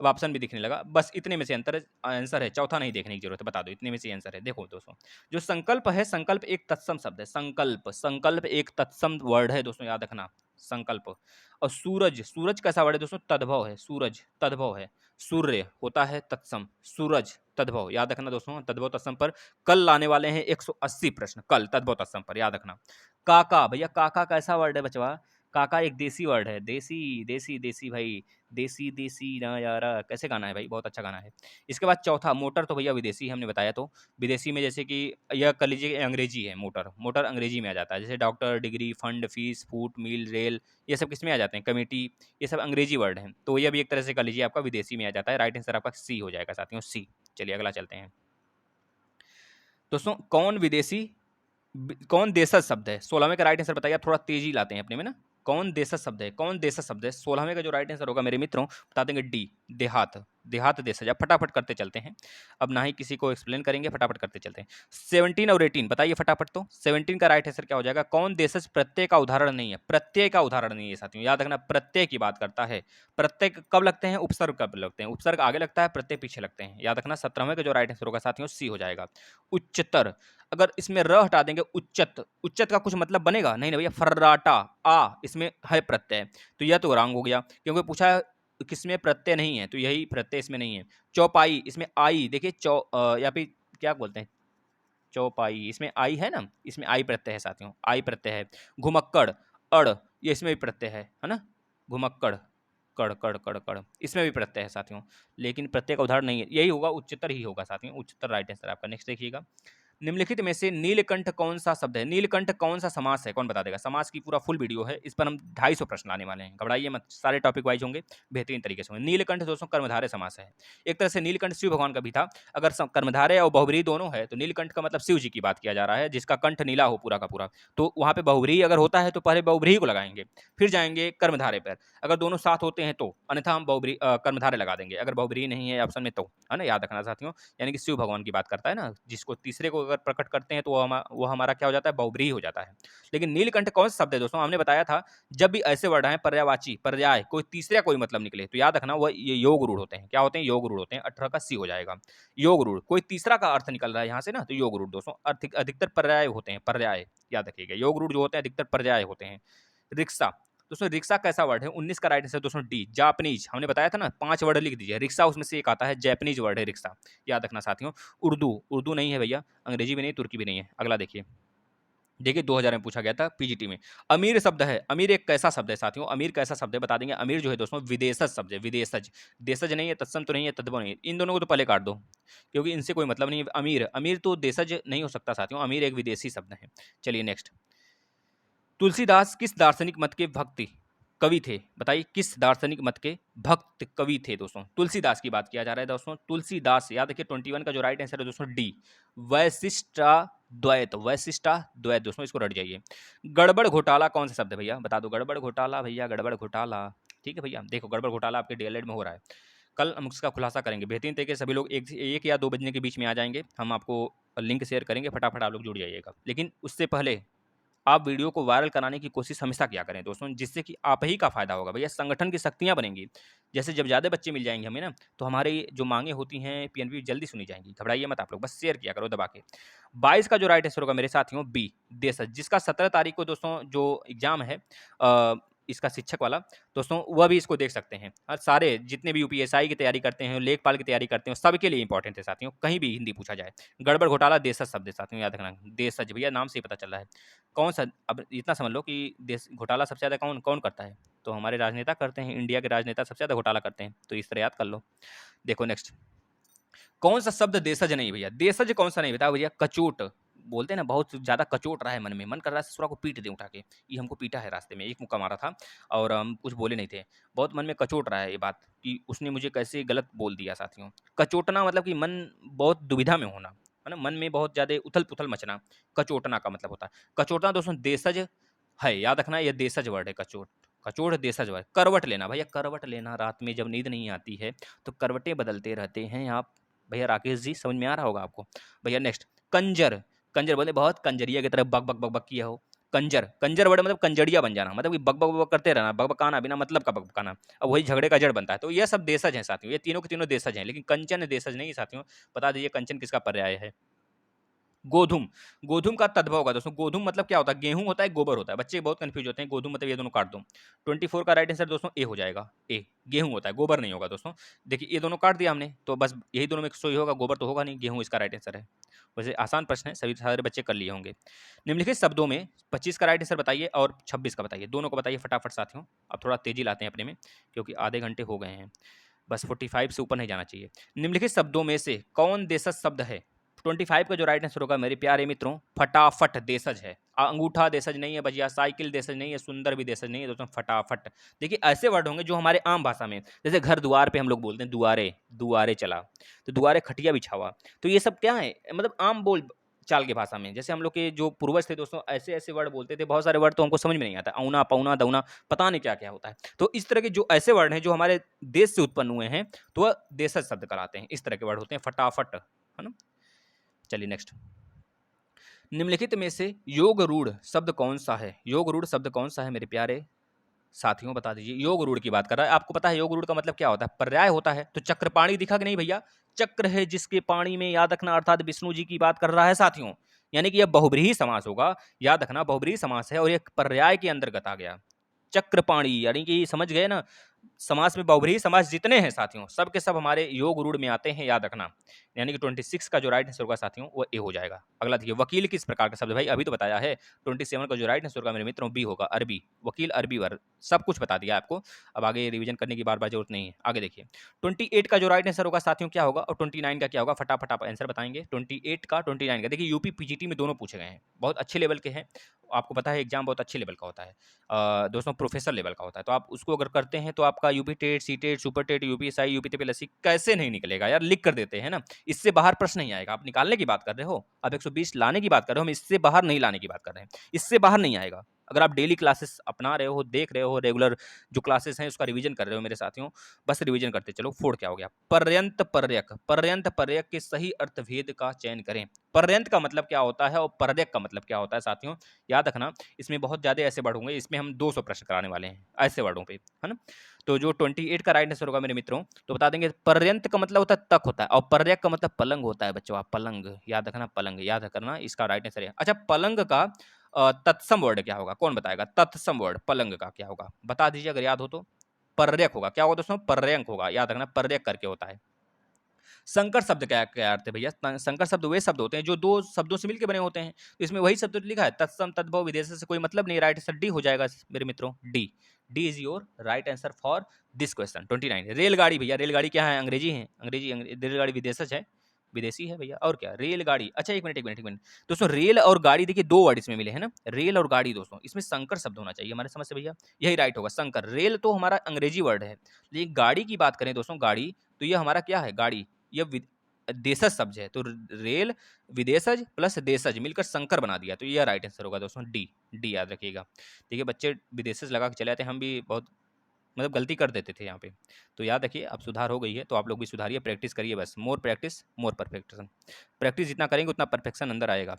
अब ऑप्शन भी दिखने लगा, बस इतने में से आंसर है, चौथा नहीं देखने की जरूरत है, बता दो इतने में से आंसर है। देखो दोस्तों जो संकल्प है, संकल्प एक तत्सम शब्द है, संकल्प एक तत्सम वर्ड है दोस्तों, याद रखना संकल्प। और सूरज कैसा वर्ड है दोस्तों? तद्भव है, सूरज तद्भव है, सूर्य होता है तत्सम, सूरज तद्भव, याद रखना दोस्तों। तद्भव तत्सम पर कल लाने वाले हैं 180 प्रश्न, कल तद्भव तत्सम पर, याद रखना। काका, भैया काका कैसा वर्ड है बचवा? काका एक देसी वर्ड है, देसी देसी देसी भाई, देसी देसी ना यारा, कैसे गाना है भाई, बहुत अच्छा गाना है। इसके बाद चौथा मोटर, तो भैया विदेशी हमने बताया, तो विदेशी में जैसे कि यह कर लीजिए अंग्रेजी है, मोटर अंग्रेजी में आ जाता है, जैसे डॉक्टर, डिग्री, फंड, फीस, फूट, मील, रेल, ये सब किस में आ जाते हैं? कमेटी, ये सब अंग्रेजी वर्ड हैं, तो यह भी एक तरह से कर लीजिए आपका विदेशी में आ जाता है। राइट आंसर आपका सी हो जाएगा साथियों, सी। चलिए अगला चलते हैं दोस्तों, कौन देशज शब्द है? 16वें का राइट आंसर बताइए, आप थोड़ा तेजी लाते हैं अपने में ना। कौन देशज शब्द है? 16वें का जो राइट आंसर होगा मेरे मित्रों बता देंगे डी, देहात देशज। अब फटाफट करते चलते हैं, अब ना ही किसी को एक्सप्लेन करेंगे, फटाफट करते चलते हैं। 17 और 18 बताइए फटाफट। तो 17 का राइट आंसर क्या हो जाएगा? कौन देशज प्रत्यय का उदाहरण नहीं है? प्रत्यय का उदाहरण नहीं है साथियों, याद रखना, प्रत्यय की बात करता है। प्रत्यय कब लगते हैं? उपसर्ग कब लगते हैं? उपसर्ग आगे लगता है, प्रत्यय पीछे लगते हैं, याद रखना। 17वें का जो राइट आंसर होगा साथियों सी हो जाएगा। उच्चतर, अगर इसमें र हटा देंगे, उच्चत का कुछ मतलब बनेगा नहीं ना भैया। फर्राटा, आ इसमें है प्रत्यय, तो यह तो रॉन्ग हो गया, क्योंकि पूछा है किसमें प्रत्यय नहीं है, तो यही प्रत्यय इसमें नहीं है। चौपाई, इसमें आई, देखिए या फिर क्या बोलते हैं, चौपाई, इसमें आई है ना, इसमें आई प्रत्यय है साथियों, आई प्रत्यय है। घुमक्कड़, अड़, ये इसमें भी प्रत्यय है ना, घुमक्कड़, कड़ कड़ कड़ कड़, इसमें भी प्रत्यय है साथियों, लेकिन प्रत्यय का उदाहरण नहीं है, यही होगा, उच्चतर ही होगा साथियों, उच्चतर राइट आंसर आपका। नेक्स्ट देखिएगा, निम्नलिखित में से नीलकंठ कौन सा शब्द है? नीलकंठ कौन सा समास है? कौन बता देगा? समास की पूरा फुल वीडियो है, इस पर हम 250 प्रश्न लाने वाले हैं, घबराइए मत, सारे टॉपिक वाइज होंगे, बेहतरीन तरीके से होंगे। नीलकंठ दोस्तों कर्मधारय समास है, एक तरह से नीलकंठ शिव भगवान का भी था। अगर कर्मधारय और बहुब्रीहि दोनों है तो नीलकंठ का मतलब शिव जी की बात किया जा रहा है, जिसका कंठ नीला हो पूरा का पूरा, तो वहां पे बहुब्रीहि अगर होता है तो पहले बहुब्रीहि को लगाएंगे, फिर जाएंगे कर्मधारय पर। अगर दोनों साथ होते हैं तो, अन्यथा हम कर्मधारय लगा देंगे, अगर बहुब्रीहि नहीं है ऑप्शन में तो, है ना, याद रखना साथियों। यानी कि शिव भगवान की बात करता है ना, जिसको तीसरे को अगर प्रकट करते हैं तो वो हमारा क्या हो जाता है? बहुब्रीहि हो जाता है। लेकिन नीलकंठ कौन सा शब्द है दोस्तों? हमने बताया था जब भी ऐसे वर्ड आए पर्यायवाची, पर्याय, कोई तीसरा कोई मतलब निकले तो याद रखना वो ये योग रूढ़ होते हैं। क्या होते हैं? योग रूढ़ होते हैं। 18 का सी हो जाएगा, योग रूढ़। कोई तीसरा का अर्थ निकल रहा है यहाँ से ना, तो योग रूढ़ दोस्तों अधिकतर पर्याय होते हैं, पर्याय याद रखिएगा। योग रूढ़ जो होते हैं अधिकतर पर्याय होते हैं। रिक्शा, दोस्तों रिक्शा कैसा वर्ड है? 19 का राइट आंसर दोस्तों डी, जापानीज। हमने बताया था ना 5 वर्ड लिख दीजिए, रिक्शा उसमें से एक आता है, जापानीज वर्ड है रिक्शा, याद रखना साथियों। उर्दू, उर्दू नहीं है भैया, अंग्रेजी भी नहीं, तुर्की भी नहीं है। अगला देखिए, देखिए 2000 में पूछा गया था पीजीटी में। अमीर शब्द है, अमीर एक कैसा शब्द है साथियों? अमीर कैसा शब्द है बता देंगे। अमीर जो है दोस्तों विदेशज शब्द है, विदेशज। देशज नहीं है, तत्सम तो नहीं है, तद्भव नहीं है, इन दोनों को तो पहले काट दो क्योंकि इनसे कोई मतलब नहीं है। अमीर, अमीर तो देशज नहीं हो सकता साथियों, अमीर एक विदेशी शब्द है। चलिए नेक्स्ट, तुलसीदास किस दार्शनिक मत के भक्ति कवि थे? बताइए किस दार्शनिक मत के भक्त कवि थे दोस्तों? तुलसीदास की बात किया जा रहा है दोस्तों, तुलसीदास। याद रखिए 21 का जो राइट आंसर है दोस्तों डी, वैशिष्टाद्वैत, वैशिष्टाद्वैत दोस्तों, इसको रट जाइए। गड़बड़ घोटाला कौन सा शब्द है भैया? बता दो। गड़बड़ घोटाला भैया, गड़बड़ घोटाला। ठीक है भैया, देखो गड़बड़ घोटाला आपके डीएलएड में हो रहा है, कल हम उसका खुलासा करेंगे बेहतरीन तरीके से। सभी लोग एक या 2 बजने के बीच में आ जाएंगे, हम आपको लिंक शेयर करेंगे, फटाफट आप लोग जुड़ जाइएगा। लेकिन उससे पहले आप वीडियो को वायरल कराने की कोशिश हमेशा किया करें दोस्तों, जिससे कि आप ही का फायदा होगा भैया, संगठन की शक्तियां बनेंगी। जैसे जब ज़्यादा बच्चे मिल जाएंगे हमें ना, तो हमारी जो मांगे होती हैं पीएनबी जल्दी सुनी जाएंगी। घबराइए मत आप लोग, बस शेयर किया करो दबा के। 22 का जो राइट आंसर होगा मेरे साथियों बी, देशज, जिसका 17 तारीख को दोस्तों जो एग्जाम है इसका शिक्षक वाला दोस्तों, वह भी इसको देख सकते हैं। और सारे जितने भी यूपीएसआई की तैयारी करते हैं, लेखपाल की तैयारी करते हैं, सबके लिए इंपॉर्टेंट है साथियों, कहीं भी हिंदी पूछा जाए। गड़बड़ घोटाला देशज शब्द है साथियों, याद रखना। देशज भैया नाम से ही पता चल रहा है। कौन सा, अब इतना समझ लो कि देश घोटाला सबसे ज़्यादा कौन कौन करता है? तो हमारे राजनेता करते हैं, इंडिया के राजनेता सबसे ज़्यादा घोटाला करते हैं, तो इस तरह याद कर लो। देखो नेक्स्ट, कौन सा शब्द देशज नहीं भैया? देशज कौन सा नहीं बताओ भैया? कचोट, बोलते हैं ना बहुत ज़्यादा कचोट रहा है मन में, मन कर रहा है ससुरा को पीट दें उठा के। ये हमको पीटा है रास्ते में, एक मुक्का मारा था और हम कुछ बोले नहीं थे। बहुत मन में कचोट रहा है ये बात कि उसने मुझे कैसे गलत बोल दिया साथियों। कचोटना मतलब कि मन बहुत दुविधा में होना, है ना, मन में बहुत ज़्यादा उथल-पुथल मचना, कचोटना का मतलब होता है। कचोटना दोस्तों देशज है, याद रखना ये देशज वर्ड है कचोट। कचोट देशज वर्ड। करवट लेना भैया, करवट लेना, रात में जब नींद नहीं आती है तो करवटें बदलते रहते हैं आप। भैया राकेश जी समझ में आ रहा होगा आपको। भैया नेक्स्ट, कंजर, कंजर बोले बहुत कंजरिया की तरह बक बक बक बक किया हो। कंजर, कंजर वर्ड मतलब कंजड़िया बन जाना, मतलब कि बक बक बक करते रहना, बकबकाना, बिना मतलब का बकबकाना। अब वही झगड़े का जड़ बनता है। तो ये सब देशज हैं साथियों, ये तीनों के तीनों देशज हैं, लेकिन कंचन देशज नहीं है साथियों। बता दीजिए कंचन किसका पर्याय है? गोधूम, गोधूम का तद्भव होगा दोस्तों। गोधूम मतलब क्या होता है? गेहूं होता है, गोबर होता है। बच्चे बहुत कंफ्यूज होते हैं, गोधूम मतलब ये दोनों काट दो। 24 का राइट आंसर दोस्तों ए हो जाएगा, ए। गेहूं होता है, गोबर नहीं होगा दोस्तों। देखिए ये दोनों काट दिया हमने, तो बस यही दोनों में सही होगा, गोबर तो होगा नहीं, गेहूं इसका राइट आंसर है। वैसे आसान प्रश्न है, सभी सारे बच्चे कर लिए होंगे। निम्नलिखित शब्दों में 25 का राइट आंसर बताइए और 26 का बताइए, दोनों को बताइए फटाफट साथियों। अब थोड़ा तेजी लाते हैं अपने में, क्योंकि आधे घंटे हो गए हैं, बस 45 से ऊपर नहीं जाना चाहिए। निम्नलिखित शब्दों में से कौन देशज शब्द है? 25 का जो राइट आंसर होगा मेरे प्यारे मित्रों, फटाफट देशज है। अंगूठा देशज नहीं है भैया, साइकिल देशज नहीं है, सुंदर भी देशज नहीं है दोस्तों, फटाफट। देखिए ऐसे वर्ड होंगे जो हमारे आम भाषा में, जैसे घर द्वार पे हम लोग बोलते हैं दुआरे, दुआरे चला, तो दुआरे खटिया बिछावा। तो ये सब क्या है, मतलब आम बोल चाल की भाषा में। जैसे हम लोग के जो पूर्वज थे दोस्तों, ऐसे ऐसे वर्ड बोलते थे, बहुत सारे वर्ड तो हमको समझ में नहीं आता, औना पौना दौना, पता नहीं क्या क्या होता है। तो इस तरह के जो ऐसे वर्ड हैं जो हमारे देश से उत्पन्न हुए हैं, तो वह देशज शब्द कहलाते हैं। इस तरह के वर्ड होते हैं फटाफट, है ना। चलिए नेक्स्ट, निम्नलिखित में से योग रूढ़ शब्द कौन सा है? योग रूढ़ शब्द कौन सा है मेरे प्यारे साथियों, बता दीजिए। योग रूढ़ की बात कर रहा है, आपको पता है योग रूढ़ का मतलब क्या होता है? पर्याय होता है। तो चक्रपाणी दिखा कि नहीं भैया? चक्र है जिसके पानी में, याद रखना, अर्थात विष्णु जी की बात कर रहा है साथियों। यानी कि यह बहुब्रीही समास होगा, याद रखना बहुब्रीही समास है और यह पर्याय के अंतर्गत आ गया। चक्रपाणी, यानी कि समझ गए ना, समास में बहुब्रीही समास जितने हैं साथियों, सब के सब हमारे योग रूढ़ में आते हैं, याद रखना। यानी कि 26 का जो राइट आंसर होगा साथियों वो ए हो जाएगा। अगला देखिए, वकील किस प्रकार का शब्द है? भाई अभी तो बताया है। 27 का जो राइट आंसर होगा मेरे मित्रों बी होगा, अरबी। वकील अरबी वर्ड, सब कुछ बता दिया आपको, अब आगे रिवीजन करने की बार बार जरूरत नहीं है। आगे देखिए 28 का जो राइट आंसर होगा साथियों क्या होगा, और 29 का क्या होगा, फटाफट आप आंसर बताएंगे। 28 का 29 का, देखिए यूपी पीजीटी में दोनों पूछे गए हैं, बहुत अच्छे लेवल के हैं। आपको पता है एग्जाम बहुत अच्छे लेवल का होता है दोस्तों, प्रोफेसर लेवल का होता है। तो आप उसको अगर करते हैं तो आपका UP TET, C TET, super TET, UPSI, UPTPSC कैसे नहीं निकलेगा यार, लिख कर देते हैं ना। इससे बाहर प्रश्न नहीं आएगा। आप निकालने की बात कर रहे हो, आप 120 लाने की बात कर रहे हो, हम इससे बाहर नहीं लाने की बात कर रहे हैं। इससे बाहर नहीं आएगा। अगर आप डेली क्लासेस अपना रहे हो, देख रहे हो, रेगुलर जो क्लासेस हैं उसका रिवीजन कर रहे हो मेरे साथियों, बस रिवीजन करते चलो। फोड़ क्या हो गया? पर्यंत पर्यक, पर्यंत पर्यक के सही अर्थभेद का चयन करें। पर्यंत का मतलब क्या होता है और पर्यक का मतलब क्या होता है साथियों, याद रखना। इसमें बहुत ज़्यादा ऐसे वर्ड होंगे, इसमें हम 200 प्रश्न कराने वाले हैं ऐसे वर्डों पे, है ना। तो जो 28 का राइट आंसर होगा मेरे मित्रों, तो बता देंगे पर्यंत का मतलब होता है तक होता है, और पर्यक का मतलब पलंग होता है बच्चों। आप पलंग याद रखना, पलंग याद करना, इसका राइट आंसर है। अच्छा, पलंग का तत्सम वर्ड क्या होगा, कौन बताएगा? तत्सम वर्ड पलंग का क्या होगा, बता दीजिए अगर याद हो तो। पर्यक होगा, क्या होगा दोस्तों? पर्यंक होगा, याद रखना पर्यक करके होता है। संकर शब्द क्या क्या अर्थ है भैया? संकर शब्द वे शब्द होते हैं जो दो शब्दों से मिलकर बने होते हैं, तो इसमें वही शब्द लिखा है, तत्सम तद्भव विदेश से कोई मतलब नहीं, राइट आंसर डी हो जाएगा मेरे मित्रों, D. D is your right answer for this question 29। रेलगाड़ी भैया, रेलगाड़ी क्या है? अंग्रेजी है, रेलगाड़ी विदेशज है, विदेशी है भैया, और क्या रेलगाड़ी। अच्छा एक मिनट एक मिनट एक मिनट दोस्तों, रेल और गाड़ी देखिए दो वर्ड इसमें मिले हैं ना, रेल और गाड़ी दोस्तों, इसमें संकर शब्द होना चाहिए हमारे समझ से भैया, यही राइट होगा संकर। रेल तो हमारा अंग्रेजी वर्ड है, लेकिन गाड़ी की बात करें दोस्तों, गाड़ी तो ये हमारा क्या है? गाड़ी, ये देशज शब्द है, तो रेल विदेशज प्लस देशज मिलकर संकर बना दिया, तो ये राइट आंसर होगा दोस्तों, डी। डी याद रखिएगा। देखिए बच्चे विदेशज लगा के चले आते हैं, हम भी बहुत मतलब गलती कर देते थे यहाँ पे, तो याद रखिए अब सुधार हो गई है, तो आप लोग भी सुधारिए, प्रैक्टिस करिए, बस more practice more perfection. Practice जितना करेंगे उतना परफेक्शन अंदर आएगा।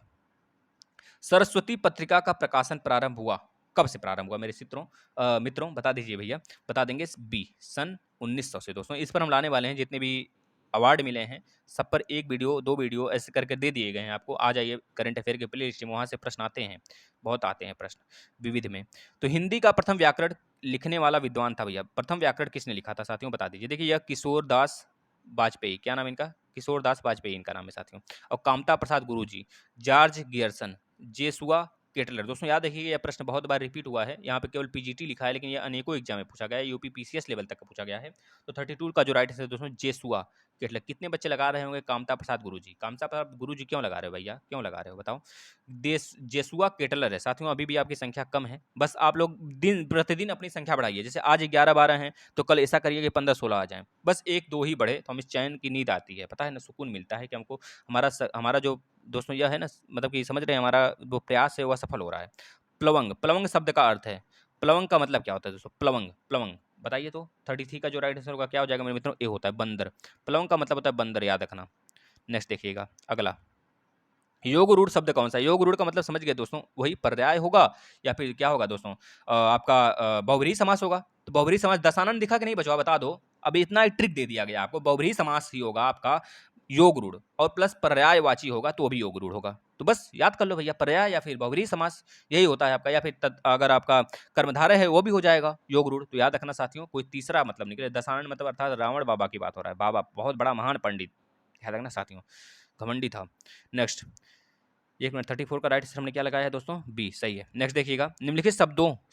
सरस्वती पत्रिका का प्रकाशन प्रारंभ हुआ, कब से प्रारंभ हुआ मेरे मित्रों बता दीजिए भैया, बता देंगे बी, सन 1900 से दोस्तों। इस पर हम लाने वाले हैं जितने भी अवार्ड मिले हैं, सब पर एक वीडियो दो वीडियो ऐसे करके दे दिए गए हैं आपको। आ जाइए करंट अफेयर के प्ले लिस्ट में, वहाँ से प्रश्न आते हैं, बहुत आते हैं प्रश्न विविध में। तो हिंदी का प्रथम व्याकरण लिखने वाला विद्वान था भैया, प्रथम व्याकरण किसने लिखा था साथियों, बता दीजिए। देखिए यह किशोर दास वाजपेयी, क्या नाम इनका? किशोर दास वाजपेयी इनका नाम है साथियों। और कामता प्रसाद गुरुजी, जॉर्ज गियर्सन, जेसुआ केटलर। दोस्तों याद रखिएगा यह प्रश्न बहुत बार रिपीट हुआ है, यहाँ पे केवल पीजीटी लिखा है, लेकिन यह अनेकों एग्जाम में पूछा गया है, यूपी पीसीएस लेवल तक का पूछा गया है। तो 32 का जो राइट आंसर है दोस्तों, जेसुआ केटलर। कितने बच्चे लगा रहे होंगे कामता प्रसाद गुरुजी? कामता प्रसाद गुरुजी क्यों लगा रहे हो भैया, क्यों लगा रहे हो बताओ? देश जेसुआ केटलर है साथियों, अभी भी आपकी संख्या कम है, बस आप लोग दिन प्रतिदिन अपनी संख्या बढ़ाइए, जैसे आज 11-12 हैं तो कल ऐसा करिए कि 15-16 आ जाएं, बस एक दो ही बढ़े तो हमें चैन की नींद आती है, पता है ना, सुकून मिलता है कि हमको हमारा जो दोस्तों यह है ना, मतलब कि समझ रहे हैं, हमारा जो प्रयास है वह सफल हो रहा है। प्लवंग, प्लवंग शब्द का अर्थ है, प्लवंग का मतलब क्या होता है दोस्तों? प्लवंग, प्लवंग बताइए तो। 33 का जो राइट आंसर होगा क्या हो जाएगा मेरे मित्रों? ए होता है बंदर। प्लवंग का मतलब होता है बंदर, याद रखना। नेक्स्ट देखिएगा अगला, योग रूढ़ शब्द कौन सा है? योग रूढ़ का मतलब समझ गए दोस्तों, वही पर्याय होगा या फिर क्या होगा दोस्तों? आपका बहुब्रीहि समास होगा। तो बहुब्रीहि समास दशानन दिखा कि नहीं बचवा, बता दो। अभी इतना ही ट्रिक दे दिया गया आपको, बहुब्रीहि समास ही होगा आपका योग रूढ़, और प्लस पर्यायवाची होगा तो भी योग रूढ़ होगा। तो बस याद कर लो भैया, पर्याय या फिर बहुब्रीहि समास यही होता है आपका, या फिर अगर आपका कर्मधारय है वो भी हो जाएगा योग रूढ़। तो याद रखना साथियों, कोई तीसरा मतलब निकले। दशानन मतलब अर्थात रावण बाबा की बात हो रहा है, बाबा बहुत बड़ा महान पंडित, याद रखना साथियों, घमंडी था। नेक्स्ट, एक मिनट, 34 का राइट आंसर हमने क्या लगाया है दोस्तों? बी, सही है। नेक्स्ट देखिएगा, निम्नलिखित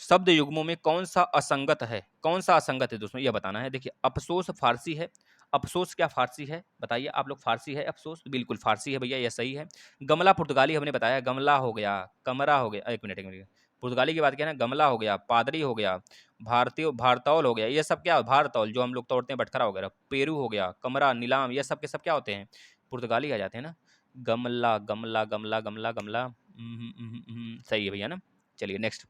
शब्द युग्मों में कौन सा असंगत है? कौन सा असंगत है दोस्तों, यह बताना है। देखिए अफसोस फारसी है, अफसोस क्या फारसी है बताइए आप लोग? फारसी है अफसोस, बिल्कुल फारसी है भैया, यह सही है। गमला पुर्तगाली हमने बताया, गमला हो गया, कमरा हो गया, एक मिनट एक मिनट, पुर्तगाली की बात किया ना, गमला हो गया, पादरी हो गया, भारतीय भारतौल हो गया, ये सब क्या? भारतौल जो हम लोग तोड़ते हैं, बटखरा वगैरह, पेरू हो गया, कमरा, नीलाम, ये सब के सब क्या होते हैं? पुर्तगाली आ जाते हैं ना। गमला गमला गमला गमला गमला, सही है भैया ना। चलिए नेक्स्ट,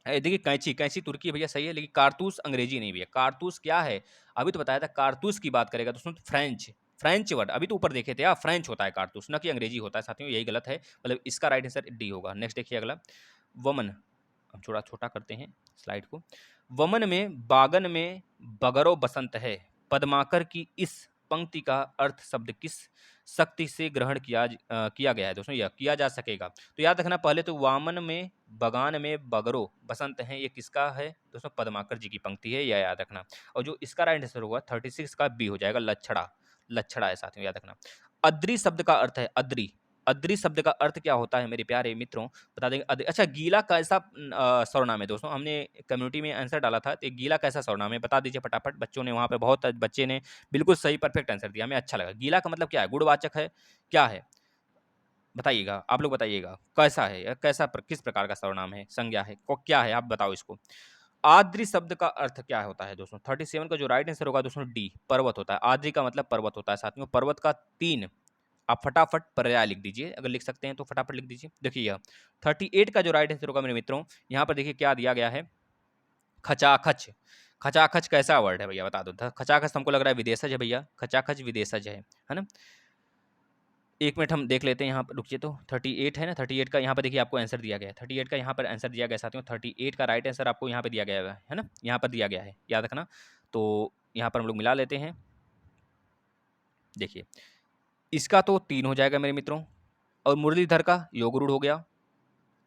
देखिए कैंची, कैंची तुर्की है भैया, सही है, लेकिन कारतूस अंग्रेजी नहीं भैया। कारतूस क्या है? अभी तो बताया था, कारतूस की बात करेगा दोस्तों फ्रेंच, फ्रेंच वर्ड अभी तो ऊपर देखे थे, फ्रेंच होता है कारतूस, ना कि अंग्रेजी होता है साथियों, यही गलत है, मतलब इसका राइट आंसर डी होगा। नेक्स्ट देखिए अगला, वमन, हम थोड़ा छोटा करते हैं स्लाइड को। वमन में बागन में बगरो बसंत है, पद्माकर की इस पंक्ति का अर्थ शब्द किस शक्ति से ग्रहण किया गया है दोस्तों? यह किया जा सकेगा, तो याद रखना पहले तो, वामन में बगान में बगरो बसंत है, ये किसका है दोस्तों? पद्माकर जी की पंक्ति है, यह याद रखना। और जो इसका राइट आंसर होगा 36 का बी हो जाएगा, लच्छड़ा, लच्छड़ा है साथियों, याद रखना। अद्री शब्द का अर्थ है, अद्री, अद्री शब्द का अर्थ क्या होता है मेरे प्यारे मित्रों, बता देंगे। अच्छा गीला कैसा सर्वनाम है दोस्तों? हमने कम्युनिटी में आंसर डाला था, तो गीला कैसा सर्वनाम है बता दीजिए फटाफट। बच्चों ने वहाँ पे, बहुत बच्चे ने बिल्कुल सही परफेक्ट आंसर दिया, हमें अच्छा लगा। गीला का मतलब क्या है? गुणवाचक है, क्या है बताइएगा, आप लोग बताइएगा कैसा है, या किस प्रकार का सर्वनाम है, संज्ञा है, क्या है, आप बताओ इसको। आद्री शब्द का अर्थ क्या होता है दोस्तों? 37 का जो राइट आंसर होगा दोस्तों, डी, पर्वत होता है। आद्री का मतलब पर्वत होता है साथियों, पर्वत का 3 आप फटाफट पर्याय लिख दीजिए, अगर लिख सकते हैं तो फटाफट लिख दीजिए। देखिए यह 38 का जो राइट आंसर होगा मेरे मित्रों, यहाँ पर देखिए क्या दिया गया है, खचाखच। खचाखच कैसा वर्ड है भैया बता दो? खचाखच हमको लग रहा है विदेशज है भैया, खचाखच विदेशज है ना। एक मिनट हम देख लेते हैं, यहाँ पर रुकिए, तो 38 है ना, 38 का यहाँ पर देखिए आपको आंसर दिया गया है, 38 का यहाँ पर आंसर दिया गया साथियों, 38 का राइट आंसर आपको यहाँ पे दिया गया है ना, यहाँ पर दिया गया है, याद रखना। तो यहाँ पर हम लोग मिला लेते हैं, देखिए इसका तो 3 हो जाएगा मेरे मित्रों, और मुरलीधर का योग रूढ़ हो गया,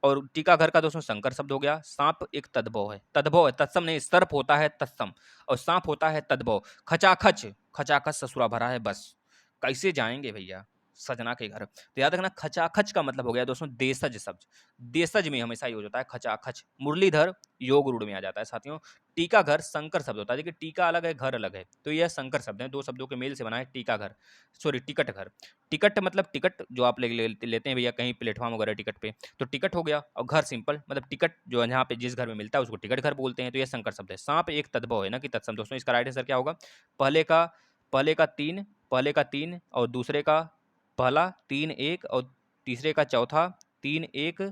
और टीकाघर का दोस्तों संकर शब्द हो गया। सांप एक तद्भव है, तद्भव है, तत्सम नहीं, सर्प होता है तत्सम और सांप होता है तद्भव। खचाखच, खचाखच ससुरा भरा है बस, कैसे जाएंगे भैया सजना के घर। तो याद रखना खचाखच का मतलब हो गया दोस्तों देशज शब्द, देशज में हमेशा यूज होता है खचाखच। मुरलीधर योग रूढ़ में आ जाता है साथियों। टीका घर संकर शब्द होता है, देखिए टीका अलग है घर अलग है, तो यह संकर शब्द है, दो शब्दों के मेल से बना है टीका घर, सॉरी टिकट घर। टिकट मतलब टिकट जो आप लेते हैं भैया कहीं प्लेटफॉर्म वगैरह टिकट पे, तो टिकट हो गया। और घर सिंपल मतलब टिकट जो है जहाँ पे जिस घर में मिलता है उसको टिकट घर बोलते हैं, तो यह संकर शब्द है। सांप एक तद्भव है ना कि तत्सम। दोस्तों इसका राइट आंसर क्या होगा, पहले का तीन और दूसरे का पहला 3 1 और तीसरे का चौथा 3 1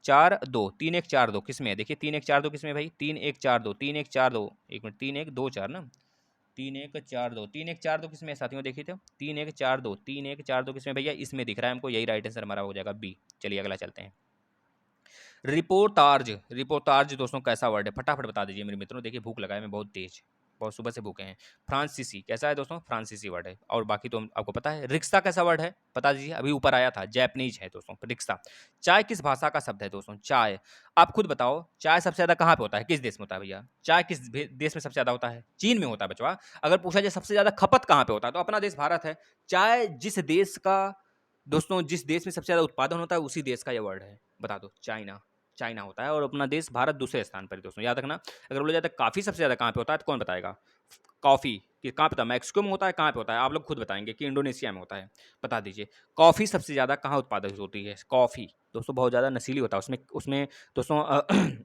4 2, 3 1 4 2 किस में है, देखिए 3 1 4 2 किस में है भाई, 3 1 4 2, 3 1 4 2, एक मिनट 3 1 2 4 ना, 3 1 4 2, 3 1 4 2 किस में है साथियों, देखिए तो 3 1 4 2, 3 1 4 2 किस में भैया, इसमें दिख रहा है हमको, यही राइट आंसर हमारा हो जाएगा बी। चलिए अगला चलते हैं। रिपोर्टार्ज, रिपोर्टार्ज दोस्तों कैसा वर्ड है, फटाफट बता दीजिए मेरे मित्रों, देखिए भूख लगा है, मैं बहुत तेज, बहुत सुबह से भूखे हैं। फ्रांसीसी कैसा है दोस्तों, फ्रांसीसी वर्ड है। और बाकी तो आपको पता है। रिक्शा कैसा वर्ड है बता दीजिए, अभी ऊपर आया था, जैपनीज है दोस्तों रिक्शा। चाय किस भाषा का शब्द है दोस्तों, चाय आप खुद बताओ, चाय सबसे ज्यादा कहाँ पे होता है, किस देश में होता है भैया, चाय किस देश में सबसे ज्यादा होता है, चीन में होता है बचवा। अगर पूछा जाए सबसे ज्यादा खपत कहाँ पे होता है, तो अपना देश भारत है। चाय जिस देश का दोस्तों, जिस देश में सबसे ज्यादा उत्पादन होता है उसी देश का यह वर्ड है, बता दो, चाइना, चाइना होता है। और अपना देश भारत दूसरे स्थान पर है दोस्तों, याद रखना। अगर बोला जाता है काफी सबसे ज्यादा कहाँ पे होता है तो कौन बताएगा, कॉफी कि कहाँ पे होता है, मैक्सिको में होता है, कहाँ पे होता है, आप लोग खुद बताएंगे कि इंडोनेशिया में होता है, बता दीजिए। कॉफी सबसे ज्यादा कहाँ उत्पादित होती है, कॉफी दोस्तों बहुत ज्यादा नशीली होता है, उसमें उसमें दोस्तों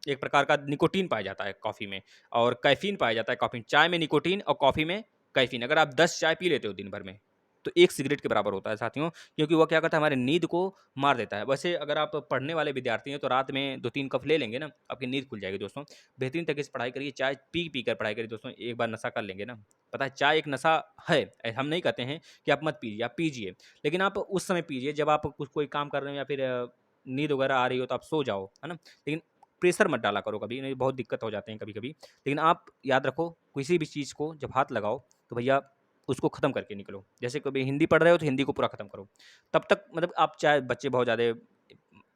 एक प्रकार का निकोटीन पाया जाता है कॉफी में, और कैफीन पाया जाता है कॉफी, चाय में निकोटीन और कॉफी में कैफीन। अगर आप 10 चाय पी लेते हो दिन भर में तो एक सिगरेट के बराबर होता है साथियों, क्योंकि वह क्या करता है, हमारे नींद को मार देता है। वैसे अगर आप पढ़ने वाले विद्यार्थी हैं तो रात में 2 3 कप ले लेंगे ना, आपकी नींद खुल जाएगी दोस्तों। बेहतरीन तरीके से पढ़ाई करिए, चाय पी पी कर पढ़ाई करिए दोस्तों, एक बार नशा कर लेंगे ना, पता है चाय एक नशा है। हम नहीं कहते हैं कि आप मत पीजिए, आप पीजिए, लेकिन आप उस समय पीजिए जब आप कुछ कोई काम कर रहे हो या फिर नींद वगैरह आ रही हो तो आप सो जाओ, है ना। लेकिन प्रेशर मत डाला करो कभी, नहीं बहुत दिक्कत हो जाते हैं कभी कभी। लेकिन आप याद रखो, किसी भी चीज़ को जब हाथ लगाओ तो भैया उसको ख़त्म करके निकलो। जैसे कभी हिंदी पढ़ रहे हो तो हिंदी को पूरा ख़त्म करो, तब तक मतलब आप चाहे बच्चे बहुत ज़्यादा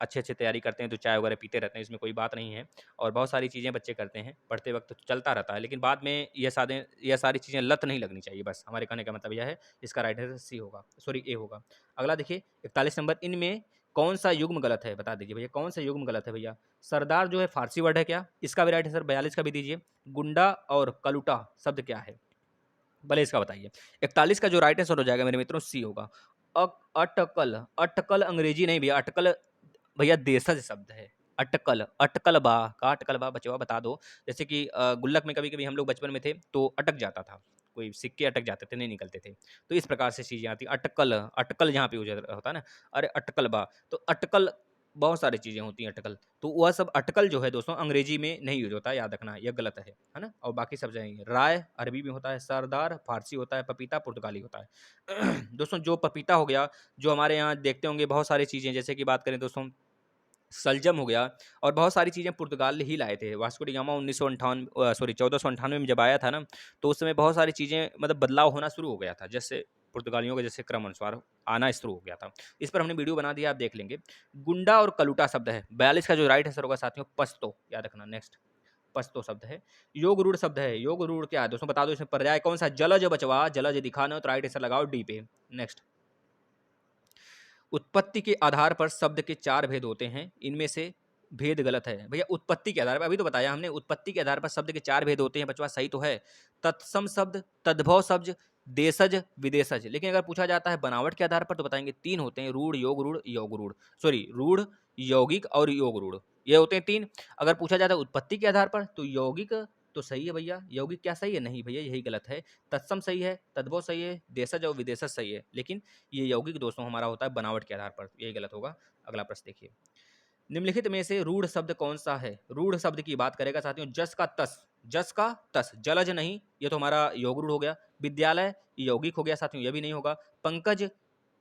अच्छे तैयारी करते हैं तो चाय वगैरह पीते रहते हैं, इसमें कोई बात नहीं है। और बहुत सारी चीज़ें बच्चे करते हैं पढ़ते वक्त तो चलता रहता है, लेकिन बाद में यह सारी चीज़ें लत नहीं लगनी चाहिए, बस हमारे कहने का मतलब यह है। इसका राइट आंसर सी होगा, सॉरी ए होगा। अगला देखिए 41 नंबर, इनमें कौन सा युग्म गलत है, बता दीजिए भैया कौन सा युग्म गलत है भैया। सरदार जो है फारसी वर्ड है क्या, इसका भी राइट आंसर 42 का भी दीजिए। गुंडा और कलुटा शब्द क्या है, भले इसका बताइए। 41 का जो राइट आंसर हो जाएगा मेरे मित्रों सी होगा। अटकल, अटकल अंग्रेजी नहीं भैया, अटकल भैया देशज शब्द है। अटकल, अटकल बा का, अटकल बा बचवा बता दो। जैसे कि गुल्लक में कभी कभी हम लोग बचपन में थे तो अटक जाता था, कोई सिक्के अटक जाते थे, नहीं निकलते थे, तो इस प्रकार से चीजें आती। अटकल, अटकल जहाँ पे होता है ना, अरे अटकल बा, तो अटकल बहुत सारी चीजें होती हैं अटकल, तो वह सब अटकल जो है दोस्तों अंग्रेजी में नहीं यूज होता है, याद रखना यह गलत है ना। और बाकी सब जाएंगे। राय अरबी में होता है, सरदार फारसी होता है, पपीता पुर्तगाली होता है। दोस्तों जो पपीता हो गया, जो हमारे यहाँ देखते होंगे बहुत सारी चीज़ें, जैसे कि बात करें दोस्तों सलजम हो गया, और बहुत सारी चीज़ें पुर्तगाल ही लाए थे। वास्को डी गामा 1498 में जब आया था ना, तो उस समय बहुत सारी चीज़ें मतलब बदलाव होना शुरू हो गया था, जैसे पुर्तगालियों के जैसे क्रम अनुसार आना शुरू हो गया था। इस पर हमने वीडियो बना दिया, आप देख लेंगे। गुंडा और कलुटा शब्द है 42 का जो राइट आंसर होगा साथियों, पस्तो, याद रखना। नेक्स्ट पस्तो शब्द है। योग रूढ़ शब्द है, योग रूढ़ क्या है दोस्तों बता दो, इसमें पर्याय कौन सा, जलज बचवा, जलज दिखाना हो तो राइट आंसर लगाओ डी पे। नेक्स्ट, उत्पत्ति के आधार पर शब्द के 4 भेद होते हैं, इनमें से भेद गलत है भैया। उत्पत्ति के आधार पर, अभी तो बताया हमने, उत्पत्ति के आधार पर शब्द के 4 भेद होते हैं बचवा, सही तो है। तत्सम शब्द, तद्भव शब्द, देशज, विदेशज। लेकिन अगर पूछा जाता है बनावट के आधार पर तो बताएंगे 3 होते हैं, रूढ़, योग रूढ़, योग रूढ़, सॉरी रूढ़, यौगिक और योग रूढ़, ये होते हैं 3। अगर पूछा जाता है उत्पत्ति के आधार पर तो यौगिक तो सही है भैया, यौगिक क्या सही है, नहीं भैया यही गलत है। तत्सम सही है, तद्भव सही है, देशज और विदेशज सही है, लेकिन ये यौगिक दोस्तों हमारा होता है बनावट के आधार पर, यही गलत होगा। अगला प्रश्न देखिए, निम्नलिखित में से रूढ़ शब्द कौन सा है। रूढ़ शब्द की बात करेगा साथियों, जस का तस, जस का तस, जलज नहीं, ये तो हमारा योग रूढ़ हो गया। विद्यालय यौगिक हो गया साथियों, ये भी नहीं होगा। पंकज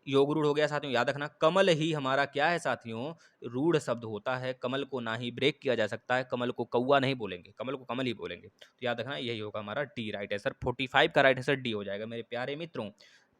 योग रूढ़ हो गया साथियों, याद रखना। कमल ही हमारा क्या है साथियों, रूढ़ शब्द होता है। कमल को ना ही ब्रेक किया जा सकता है, कमल को कौवा नहीं बोलेंगे, कमल को कमल ही बोलेंगे, तो याद रखना यही होगा हमारा डी राइट आंसर। 45 का राइट आंसर डी हो जाएगा मेरे प्यारे मित्रों।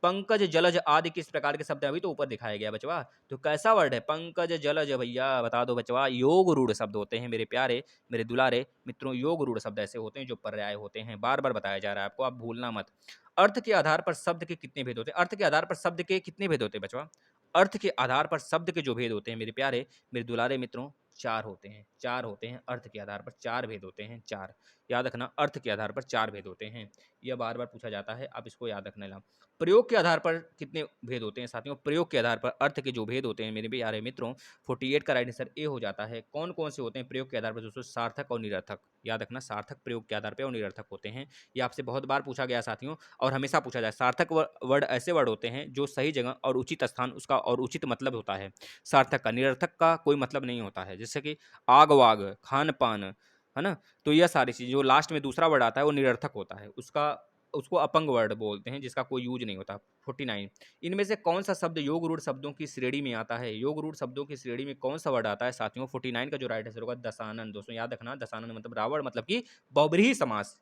पंकज, जलज आदि किस प्रकार के शब्द हैं? अभी तो ऊपर दिखाया गया बचवा। तो कैसा वर्ड है? पंकज, जलज भैया बता दो बचवा। योग रूढ़ शब्द होते हैं मेरे प्यारे, मेरे दुलारे मित्रों। योग रूढ़ शब्द ऐसे होते हैं जो पर्याय होते हैं। बार-बार बताया जा रहा है आपको, आप भूलना मत। अर्थ के आधार पर शब्द के कितने भेद होते हैं? अर्थ के आधार पर शब्द के कितने भेद होते हैं बचवा? अर्थ के आधार पर शब्द के जो भेद होते हैं मेरे प्यारे, मेरे दुलारे मित्रों, 4 होते हैं। 4 होते हैं अर्थ के आधार पर, 4 भेद होते हैं, 4। याद रखना, अर्थ के आधार पर 4 भेद होते हैं। यह बार-बार पूछा जाता है, आप इसको याद रखने ला। प्रयोग के आधार पर कितने भेद होते हैं साथियों? प्रयोग के आधार पर अर्थ के जो भेद होते हैं मेरे प्यारे मित्रों, 48 का राइट आंसर ए हो जाता है। कौन-कौन से होते हैं प्रयोग के आधार पर दोस्तों? सार्थक और निरर्थक। याद रखना, सार्थक प्रयोग के आधार पर और निरर्थक होते हैं। ये आपसे बहुत बार पूछा गया साथियों, और हमेशा पूछा जाए। सार्थक वर्ड ऐसे वर्ड होते हैं जो सही जगह और उचित स्थान उसका और उचित मतलब होता है सार्थक का। निरर्थक का कोई मतलब नहीं होता है, जैसे कि आग वाग, खान पान, है ना? तो यह सारी चीज़ जो लास्ट में दूसरा वर्ड आता है वो निरर्थक होता है, उसका उसको अपंग वर्ड बोलते हैं, जिसका कोई यूज नहीं होता। 49, इनमें से कौन सा शब्द योग रूढ़ शब्दों की श्रेणी में आता है? योग रूढ़ शब्दों की श्रेणी में कौन सा वर्ड आता है साथियों? 49 का जो राइट आंसर होगा दशानन। दोस्तों याद रखना, दशानन मतलब रावण, मतलब कि बहुब्रीहि समास।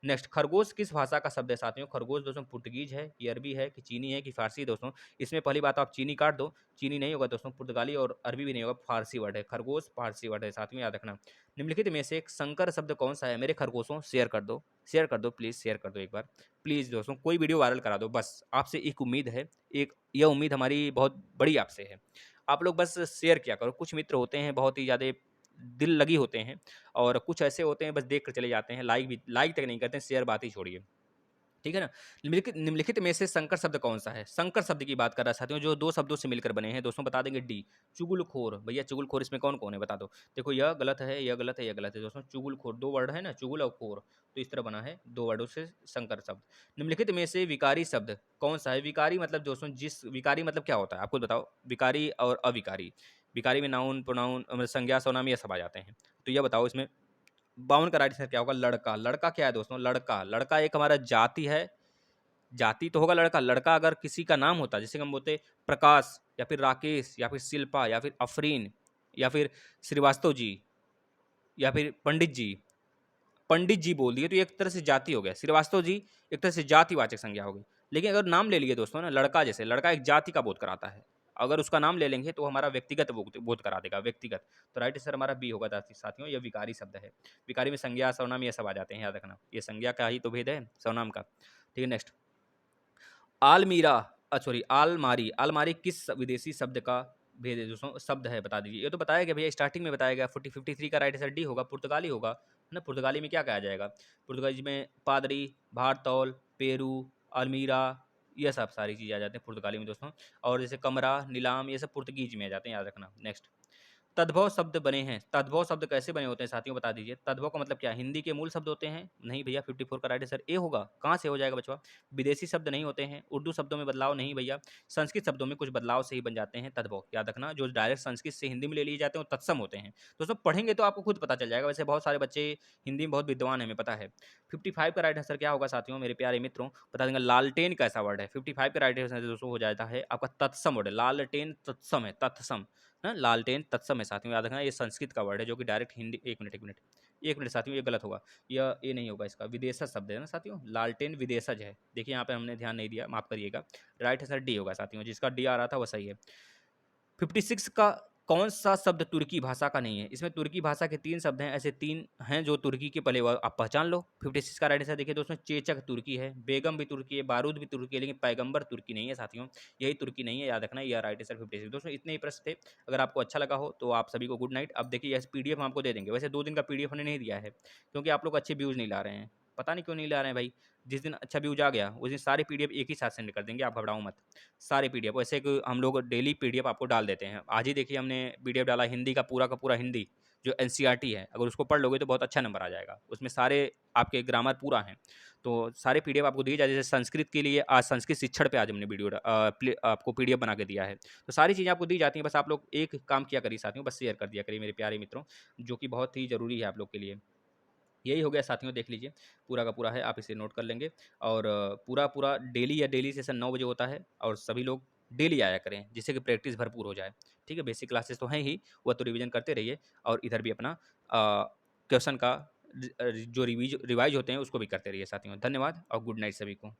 नेक्स्ट, खरगोश किस भाषा का शब्द है साथियों? खरगोश दोस्तों पुर्तगीज है, कि अरबी है, कि चीनी है, कि फारसी? दोस्तों इसमें पहली बात आप चीनी काट दो, चीनी नहीं होगा दोस्तों, पुर्तगाली और अरबी भी नहीं होगा, फारसी वर्ड है। खरगोश फारसी वर्ड है साथियों, याद रखना। निम्नलिखित में से एक संकर शब्द कौन सा है? मेरे खरगोशों शेयर कर दो, शेयर कर दो प्लीज़, शेयर कर दो एक बार प्लीज़ दोस्तों, कोई वीडियो वायरल करा दो बस। आपसे एक उम्मीद है, एक यह उम्मीद हमारी बहुत बड़ी आपसे है। आप लोग बस शेयर किया करो। कुछ मित्र होते हैं बहुत ही ज़्यादा दिल लगी होते हैं, और कुछ ऐसे होते हैं बस देख कर चले जाते हैं, लाइक तक नहीं करते हैं, शेयर बात ही छोड़िए। ठीक है ना? निम्नलिखित में से संकर शब्द कौन-सा है? संकर शब्द की बात कर रहा है साथियों, जो 2 शब्दों से मिलकर बने हैं। दोस्तों बता देंगे डी, चुगलखोर। भैया चुगलखोर इसमें कौन-कौन है बता दो? देखो यह गलत है, यह गलत है, यह गलत है। दोस्तों चुगलखोर 2 वर्ड है ना, चुगल और खोर, तो इस तरह बना है 2 वर्डों से संकर शब्द। निम्नलिखित में से विकारी शब्द कौन-सा है? विकारी मतलब दोस्तों जिस विकारी मतलब क्या होता है? आप खुद बताओ, विकारी और अविकारी। विकारी में नाउन, प्रोनाउन मतलब संज्ञा, सर्वनाम ये सब आ जाते हैं। तो यह बताओ इसमें 52 का राइट आंसर क्या होगा? लड़का। लड़का क्या है दोस्तों? लड़का। लड़का एक हमारा जाति है, जाति तो होगा लड़का। लड़का अगर किसी का नाम होता, जैसे कि हम बोलते प्रकाश, या फिर राकेश, या फिर शिल्पा, या फिर अफरीन, या फिर श्रीवास्तव जी, या फिर पंडित जी। पंडित जी बोल दिए तो ये एक तरह से जाति हो गया। श्रीवास्तव जी एक तरह से जातिवाचक संज्ञा हो गई। लेकिन अगर नाम ले लिए दोस्तों ना, लड़का, जैसे लड़का एक जाति का बोध कराता है। अगर उसका नाम ले लेंगे तो हमारा व्यक्तिगत बोध करा देगा, व्यक्तिगत। तो राइट आंसर हमारा बी होगा साथियों, ये विकारी शब्द है। विकारी में संज्ञा, सर्वनाम ये सब आ जाते हैं, याद रखना। ये संज्ञा का ही तो भेद है सर्वनाम का। ठीक है, नेक्स्ट। आलमीरा, सॉरी आलमारी। आलमारी किस विदेशी शब्द का भेद है दोस्तों? शब्द है, बता दीजिए। ये तो बताया गया भैया, स्टार्टिंग में बताया गया। 53 का राइट आंसर डी होगा, पुर्तगाली होगा, है ना? पुर्तगाली में क्या कहा जाएगा? पुर्तगाली में पादरी, भारतौल, पेरू, अलमीरा, ये सब सारी चीज़ें आ जाती हैं पुर्तगाली में दोस्तों। और जैसे कमरा, नीलाम, ये सब पुर्तगीज में आ जाते हैं, याद रखना। नेक्स्ट, तद्भव शब्द बने हैं। तद्भव शब्द कैसे बने होते हैं साथियों, बता दीजिए। तद्भव का मतलब क्या है? हिंदी के मूल शब्द होते हैं? नहीं भैया, 54 का राइट आंसर ए होगा। कहाँ से हो जाएगा बचवा? विदेशी शब्द नहीं होते हैं, उर्दू शब्दों में बदलाव नहीं भैया, संस्कृत शब्दों में कुछ बदलाव से ही बन जाते हैं तद्भव। याद रखना, जो डायरेक्ट संस्कृत से हिंदी में ले लिए जाते हैं वो तत्सम होते हैं। दोस्तों पढ़ेंगे तो आपको खुद पता चल जाएगा। वैसे बहुत सारे बच्चे हिंदी में बहुत विद्वान हैं, हमें पता है। 55 का राइट आंसर क्या होगा साथियों, मेरे प्यारे मित्रों? बता देंगे लालटेन कैसा वर्ड है? 55 का राइट आंसर दोस्तों हो जाता है आपका तत्सम वर्ड है। लालटेन तत्सम है, तत्सम, है ना? लालटेन तत्सम है साथियों, याद रखना। ये संस्कृत का वर्ड है जो कि डायरेक्ट हिंदी, एक मिनट साथियों, ये गलत होगा। यह ये नहीं होगा, इसका विदेशज शब्द है ना साथियों, लालटेन विदेशज है। देखिए यहाँ पे हमने ध्यान नहीं दिया, माफ करिएगा। राइट आंसर डी होगा साथियों, जिसका डी आ रहा था वो सही है। 56 का कौन सा शब्द तुर्की भाषा का नहीं है? इसमें तुर्की भाषा के 3 शब्द हैं, ऐसे 3 हैं जो तुर्की के पहले आप पहचान लो। 56 का राइट आंसर देखिए दोस्तों, चेचक तुर्की है, बेगम भी तुर्की है, बारूद भी तुर्की है, लेकिन पैगंबर तुर्की नहीं है साथियों। यही तुर्की नहीं है, याद रखना। यह राइट आंसर 56। दोस्तों इतने ही प्रश्न थे। अगर आपको अच्छा लगा हो तो आप सभी को गुड नाइट। अब देखिए यह पीडीएफ हम आपको दे देंगे। वैसे 2 दिन का पीडीएफ हमने नहीं दिया है, क्योंकि आप लोग अच्छे व्यूज़ नहीं ला रहे हैं। पता नहीं क्यों नहीं ला रहे हैं भाई। जिस दिन अच्छा व्यूज आ गया उस दिन सारे पीडीएफ एक ही साथ सेंड कर देंगे, आप घबराओ मत। सारे पीडीएफ वैसे एक हम लोग डेली पीडीएफ आपको डाल देते हैं। आज ही देखिए हमने पीडीएफ डाला हिंदी का पूरा हिंदी, जो एनसीईआरटी है। अगर उसको पढ़ लोगे तो बहुत अच्छा नंबर आ जाएगा। उसमें सारे आपके ग्रामर पूरा हैं। तो सारे पीडीएफ आपको दिए जाए। जैसे संस्कृत के लिए आज संस्कृत शिक्षण पे आज हमने आपको पीडीएफ बना के दिया है। तो सारी चीज़ें आपको दी जाती हैं। बस आप लोग एक काम किया करिए साथियों, बस शेयर कर दिया करिए मेरे प्यारे मित्रों, जो कि बहुत ही ज़रूरी है आप लोग के लिए। यही हो गया साथियों, देख लीजिए पूरा का पूरा है, आप इसे नोट कर लेंगे। और पूरा डेली या डेली सेशन 9 बजे होता है, और सभी लोग डेली आया करें, जिससे कि प्रैक्टिस भरपूर हो जाए। ठीक है, बेसिक क्लासेस तो हैं ही, वह तो रिवीजन करते रहिए, और इधर भी अपना क्वेश्चन का जो रिवाइज होते हैं उसको भी करते रहिए साथियों। धन्यवाद और गुड नाइट सभी को।